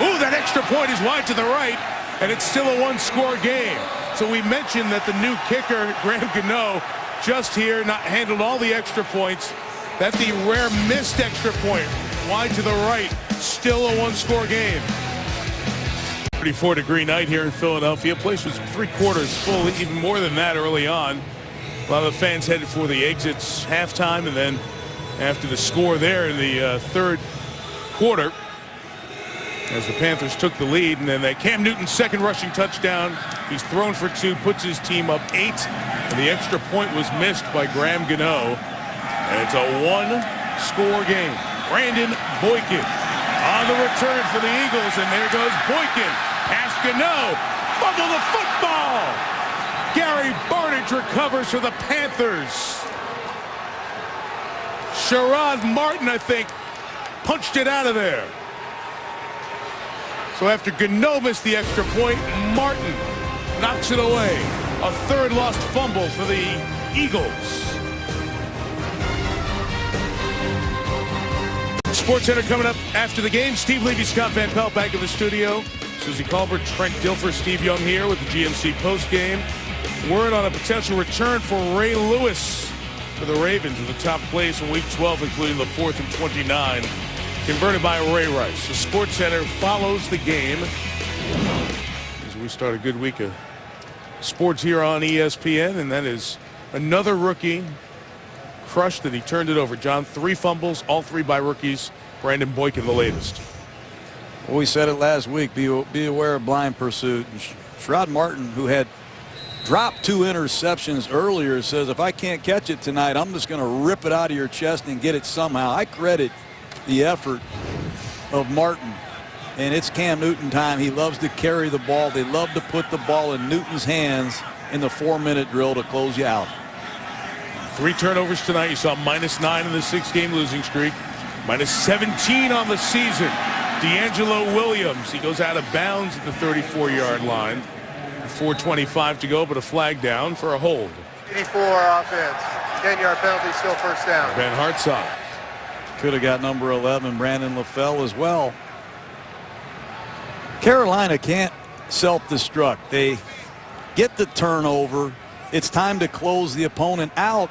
Ooh, that extra point is wide to the right, and it's still a one-score game. So we mentioned that the new kicker, Graham Gano, just here, not handled all the extra points. That's the rare missed extra point. Wide to the right, still a one-score game. 34-degree night here in Philadelphia. Place was three-quarters full, even more than that early on. A lot of the fans headed for the exits halftime, and then after the score there in the third quarter, as the Panthers took the lead, and then that Cam Newton's second rushing touchdown. He's thrown for 2, puts his team up 8, and the extra point was missed by Graham Gano. And it's a one-score game. Brandon Boykin on the return for the Eagles, and there goes Boykin. Past Gano, fumble the football. Gary Barnidge recovers for the Panthers. Sherrod Martin, I think, punched it out of there. So after Gano missed the extra point, Martin knocks it away. A third lost fumble for the Eagles. Sports Center coming up after the game. Steve Levy, Scott Van Pelt back in the studio. Susie Colbert, Trent Dilfer, Steve Young here with the GMC postgame. Word on a potential return for Ray Lewis for the Ravens in the top plays in Week 12, including the 4th and 29. Converted by Ray Rice. The Sports Center follows the game as we start a good week of sports here on ESPN, and that is another rookie crushed that he turned it over. John, 3 fumbles, all 3 by rookies. Brandon Boykin, the latest. Well, we said it last week. Be aware of blind pursuit. And Sherrod Martin, who had dropped 2 interceptions earlier, says if I can't catch it tonight, I'm just going to rip it out of your chest and get it somehow. I credit the effort of Martin, and it's Cam Newton time. He loves to carry the ball. They love to put the ball in Newton's hands in the 4-minute drill to close you out. 3 turnovers tonight. You saw -9 in the 6-game losing streak, -17 on the season. D'Angelo Williams, he goes out of bounds at the 34-yard line. 4:25 to go, but a flag down for a hold. 84 offense, 10-yard penalty, still first down. Ben Hartsock. Could have got number 11, Brandon LaFell, as well. Carolina can't self-destruct. They get the turnover. It's time to close the opponent out,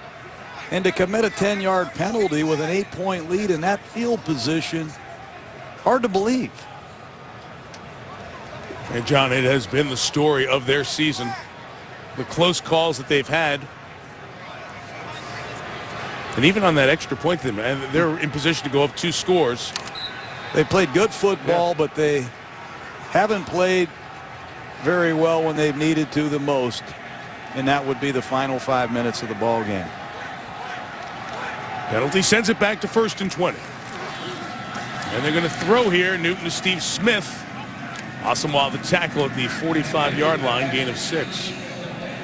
and to commit a 10-yard penalty with an 8-point lead in that field position, hard to believe. And John, it has been the story of their season. The close calls that they've had. And even on that extra point, they're in position to go up 2 scores. They played good football, but they haven't played very well when they've needed to the most. And that would be the final 5 minutes of the ball game. Penalty sends it back to 1st and 20. And they're going to throw here. Newton to Steve Smith. Asamoah the tackle at the 45-yard line, gain of 6.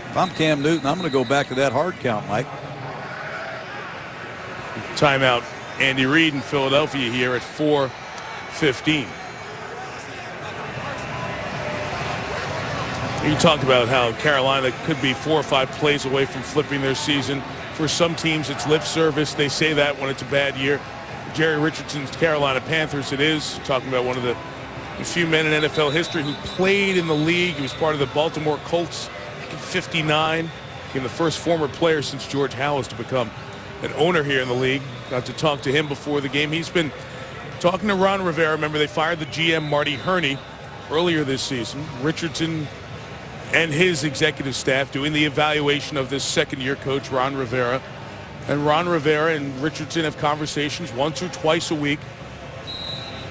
If I'm Cam Newton, I'm going to go back to that hard count, Mike. Timeout, Andy Reid in Philadelphia here at 4:15. You talked about how Carolina could be 4 or 5 plays away from flipping their season. For some teams, it's lip service. They say that when it's a bad year. Jerry Richardson's Carolina Panthers, it is. Talking about one of the few men in NFL history who played in the league. He was part of the Baltimore Colts in '59. Became the first former player since George Halas to become an owner here in the league. Got to talk to him before the game. He's been talking to Ron Rivera. Remember, they fired the GM, Marty Herney, earlier this season. Richardson and his executive staff doing the evaluation of this second-year coach, Ron Rivera. And Ron Rivera and Richardson have conversations once or twice a week.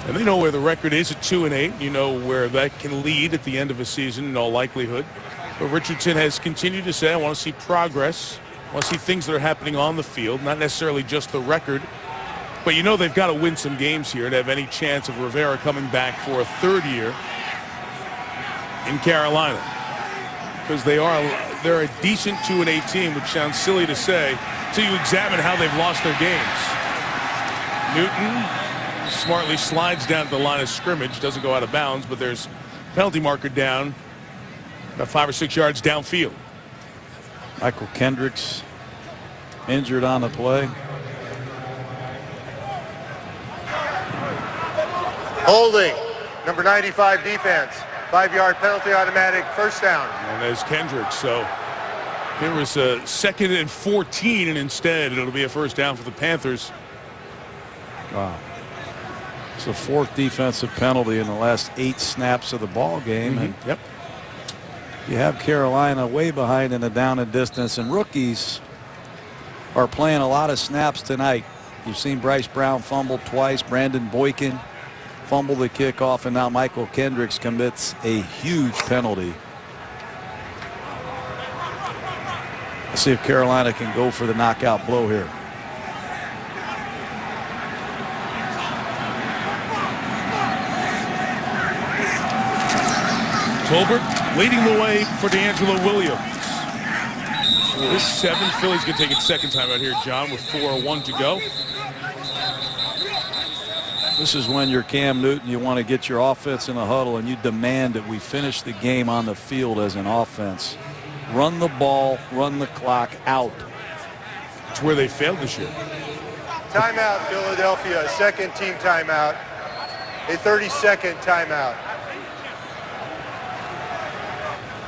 And they know where the record is at 2-8. You know where that can lead at the end of a season in all likelihood. But Richardson has continued to say, I want to see progress want to see things that are happening on the field, not necessarily just the record. But you know they've got to win some games here to have any chance of Rivera coming back for a third year in Carolina. Because they're a decent 2-8 team, which sounds silly to say until you examine how they've lost their games. Newton smartly slides down to the line of scrimmage, doesn't go out of bounds, but there's penalty marker down about 5 or 6 yards downfield. Michael Kendricks injured on the play. Holding, number 95 defense. 5-yard penalty, automatic, first down. And there's Kendricks. So here was a 2nd and 14, and instead it'll be a first down for the Panthers. Wow. It's the 4th defensive penalty in the last 8 snaps of the ball game. And Yep. you have Carolina way behind in the down and distance, and rookies are playing a lot of snaps tonight. You've seen Bryce Brown fumble twice, Brandon Boykin fumble the kickoff, and now Michael Kendricks commits a huge penalty. Let's see if Carolina can go for the knockout blow here. Tolbert leading the way for D'Angelo Williams. 4-7. Philly's going to take its second time out here, John, with 4:01 to go. This is when you're Cam Newton. You want to get your offense in a huddle, and you demand that we finish the game on the field as an offense. Run the ball, run the clock out. It's where they failed this year. Timeout, Philadelphia, second team timeout. A 30-second timeout.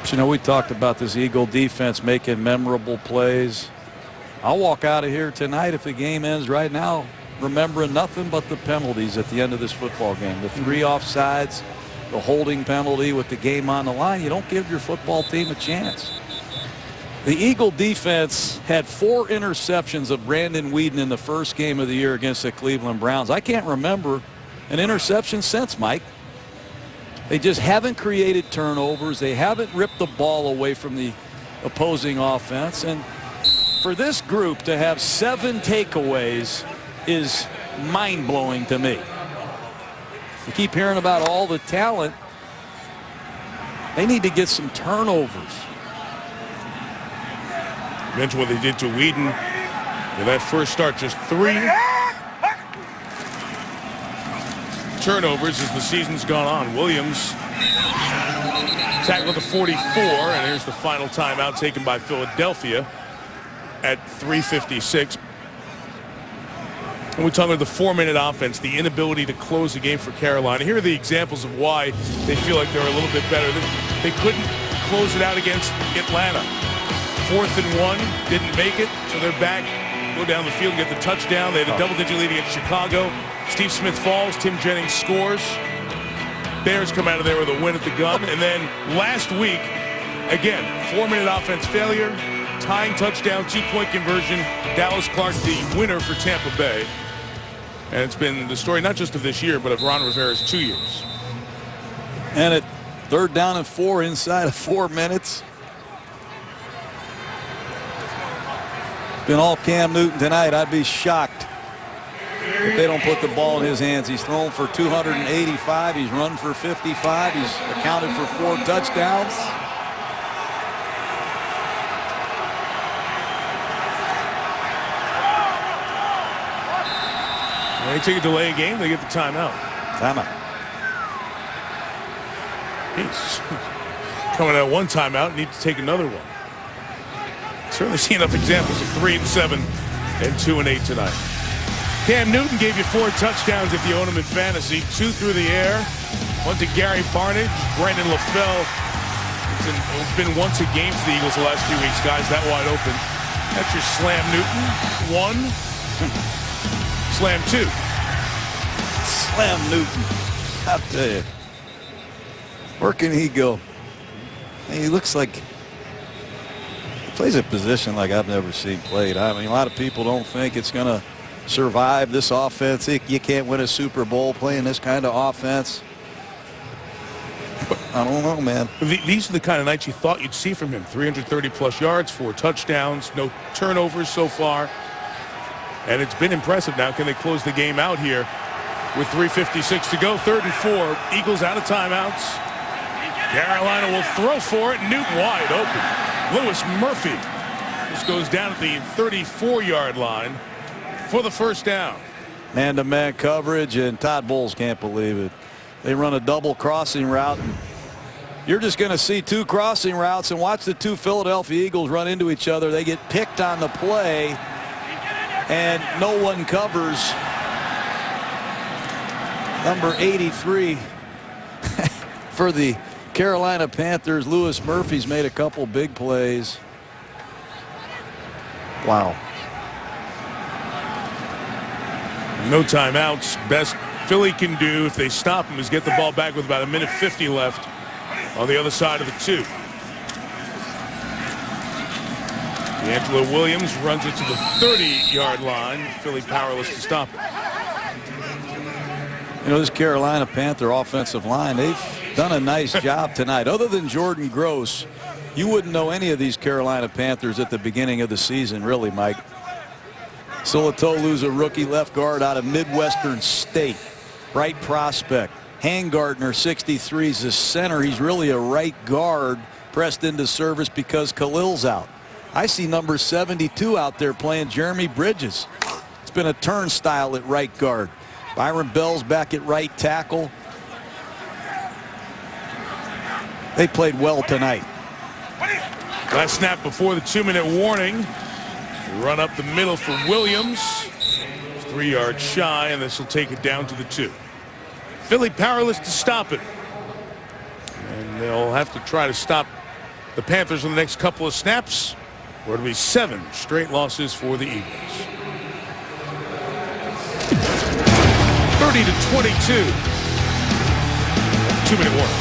But, you know, we talked about this Eagle defense making memorable plays. I'll walk out of here tonight if the game ends right now remembering nothing but the penalties at the end of this football game. The 3 offsides, the holding penalty with the game on the line. You don't give your football team a chance. The Eagle defense had 4 interceptions of Brandon Weeden in the first game of the year against the Cleveland Browns. I can't remember an interception since, Mike. They just haven't created turnovers. They haven't ripped the ball away from the opposing offense. And for this group to have 7 takeaways is mind-blowing to me. You keep hearing about all the talent. They need to get some turnovers. Mention what they did to Weeden in that first start, just 3 turnovers as the season's gone on. Williams tackled at the 44, and here's the final timeout taken by Philadelphia at 3:56. And we're talking about the 4-minute offense, the inability to close the game for Carolina. Here are the examples of why they feel like they're a little bit better. They couldn't close it out against Atlanta. 4th and 1, didn't make it, so they're back, go down the field and get the touchdown. They had a double-digit lead against Chicago. Steve Smith falls, Tim Jennings scores. Bears come out of there with a win at the gun. And then last week, again, 4-minute offense failure, tying touchdown, 2-point conversion. Dallas Clark, the winner for Tampa Bay. And it's been the story not just of this year, but of Ron Rivera's 2 years. And at 3rd down and 4 inside of 4 minutes. Been all Cam Newton tonight. I'd be shocked if they don't put the ball in his hands. He's thrown for 285. He's run for 55. He's accounted for 4 touchdowns. When they take a delay game, they get the timeout. Timeout. He's coming out 1 timeout, need to take another one. Certainly see enough examples of 3 and 7 and 2 and 8 tonight. Cam Newton gave you 4 touchdowns if you own him in fantasy. 2 through the air. 1 to Gary Barnidge, Brandon LaFell. It's been once a game for the Eagles the last few weeks, guys. That wide open. That's your slam Newton. 1. Slam 2. Slam Newton. I'll tell you. Where can he go? He looks like he plays a position like I've never seen played. I mean, a lot of people don't think it's going to survive this offense. You can't win a Super Bowl playing this kind of offense. I don't know, man. These are the kind of nights you thought you'd see from him. 330-plus yards, 4 touchdowns, no turnovers so far. And it's been impressive. Now can they close the game out here with 3:56 to go? 3rd and 4. Eagles out of timeouts. Carolina will throw for it. Newton wide open. Lewis Murphy. This goes down at the 34-yard line for the first down. Man-to-man coverage, and Todd Bowles can't believe it. They run a double crossing route. And you're just going to see 2 crossing routes, and watch the 2 Philadelphia Eagles run into each other. They get picked on the play, and no one covers. Number 83 for the Carolina Panthers, Lewis Murphy's made a couple big plays. Wow. No timeouts. Best Philly can do if they stop him is get the ball back with about 1:50 left on the other side of the 2. D'Angelo Williams runs it to the 30-yard line. Philly powerless to stop it. You know, this Carolina Panther offensive line, they've done a nice job tonight. Other than Jordan Gross, you wouldn't know any of these Carolina Panthers at the beginning of the season, really, Mike. Silatolu's a rookie left guard out of Midwestern State. Bright prospect. Hangardner, 63, is a center. He's really a right guard pressed into service because Khalil's out. I see number 72 out there playing Jeremy Bridges. It's been a turnstile at right guard. Byron Bell's back at right tackle. They played well tonight. Last snap before the 2-minute warning. Run up the middle for Williams. 3 yards shy, and this will take it down to the 2. Philly powerless to stop it. And they'll have to try to stop the Panthers in the next couple of snaps, or it'll be 7 straight losses for the Eagles. 30-22. 2-minute warning.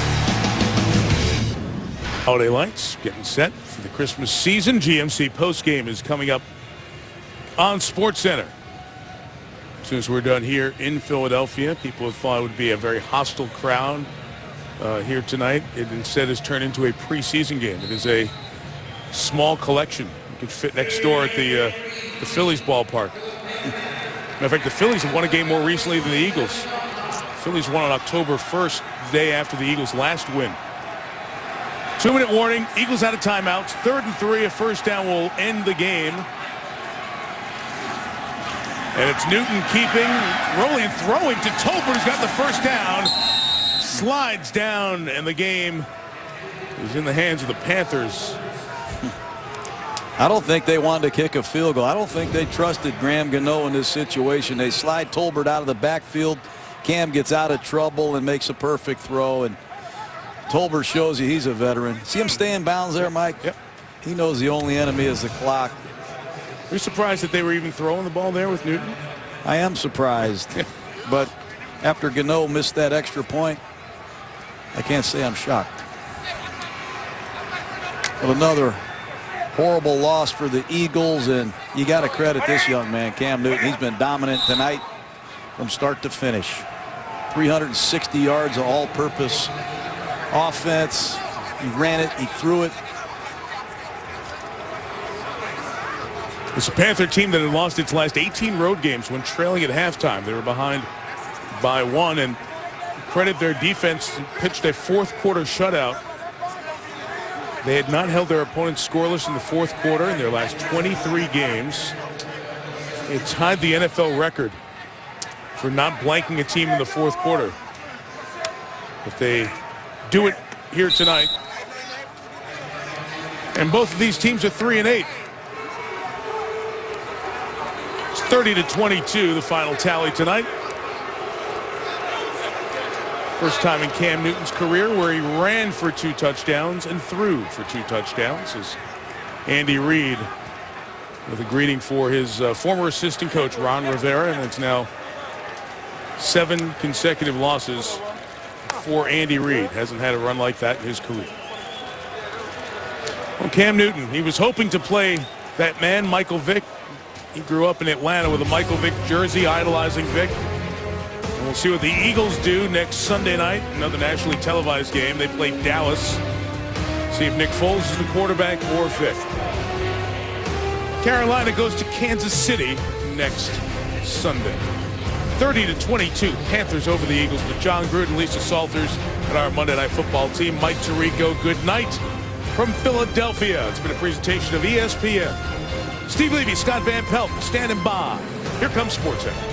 Holiday lights getting set for the Christmas season. GMC postgame is coming up on SportsCenter. As soon as we're done here in Philadelphia, people have thought it would be a very hostile crowd here tonight. It instead has turned into a preseason game. It is a small collection. You can fit next door at the Phillies ballpark. Matter of fact, the Phillies have won a game more recently than the Eagles. Phillies won on October 1st, the day after the Eagles' last win. 2-minute warning. Eagles out of timeouts. 3rd and 3. A first down will end the game. And it's Newton keeping, rolling and throwing to Tolbert, who's got the first down. Slides down, and the game is in the hands of the Panthers. I don't think they wanted to kick a field goal. I don't think they trusted Graham Gano in this situation. They slide Tolbert out of the backfield. Cam gets out of trouble and makes a perfect throw. And Tolbert shows you he's a veteran. See him stay in bounds there, Mike? Yep. He knows the only enemy is the clock. Are you surprised that they were even throwing the ball there with Newton? I am surprised. But after Gano missed that extra point, I can't say I'm shocked. But another horrible loss for the Eagles, and you got to credit this young man, Cam Newton. He's been dominant tonight from start to finish. 360 yards of all-purpose offense. He ran it, he threw it. It's a Panther team that had lost its last 18 road games when trailing at halftime. They were behind by 1, and credit their defense, pitched a fourth-quarter shutout. They had not held their opponents scoreless in the fourth quarter in their last 23 games. They tied the NFL record for not blanking a team in the fourth quarter. But they do it here tonight. And both of these teams are 3-8. It's 30-22, the final tally tonight. First time in Cam Newton's career where he ran for 2 touchdowns and threw for 2 touchdowns. As Andy Reid with a greeting for his former assistant coach Ron Rivera, and it's now 7 consecutive losses for Andy Reid. Hasn't had a run like that in his career. Well, Cam Newton, he was hoping to play that man, Michael Vick. He grew up in Atlanta with a Michael Vick jersey, idolizing Vick. We'll see what the Eagles do next Sunday night. Another nationally televised game. They play Dallas. See if Nick Foles is the quarterback or Vic. Carolina goes to Kansas City next Sunday. 30-22, Panthers over the Eagles with John Gruden, Lisa Salters, and our Monday Night Football team. Mike Tirico, good night from Philadelphia. It's been a presentation of ESPN. Steve Levy, Scott Van Pelt standing by. Here comes SportsCenter.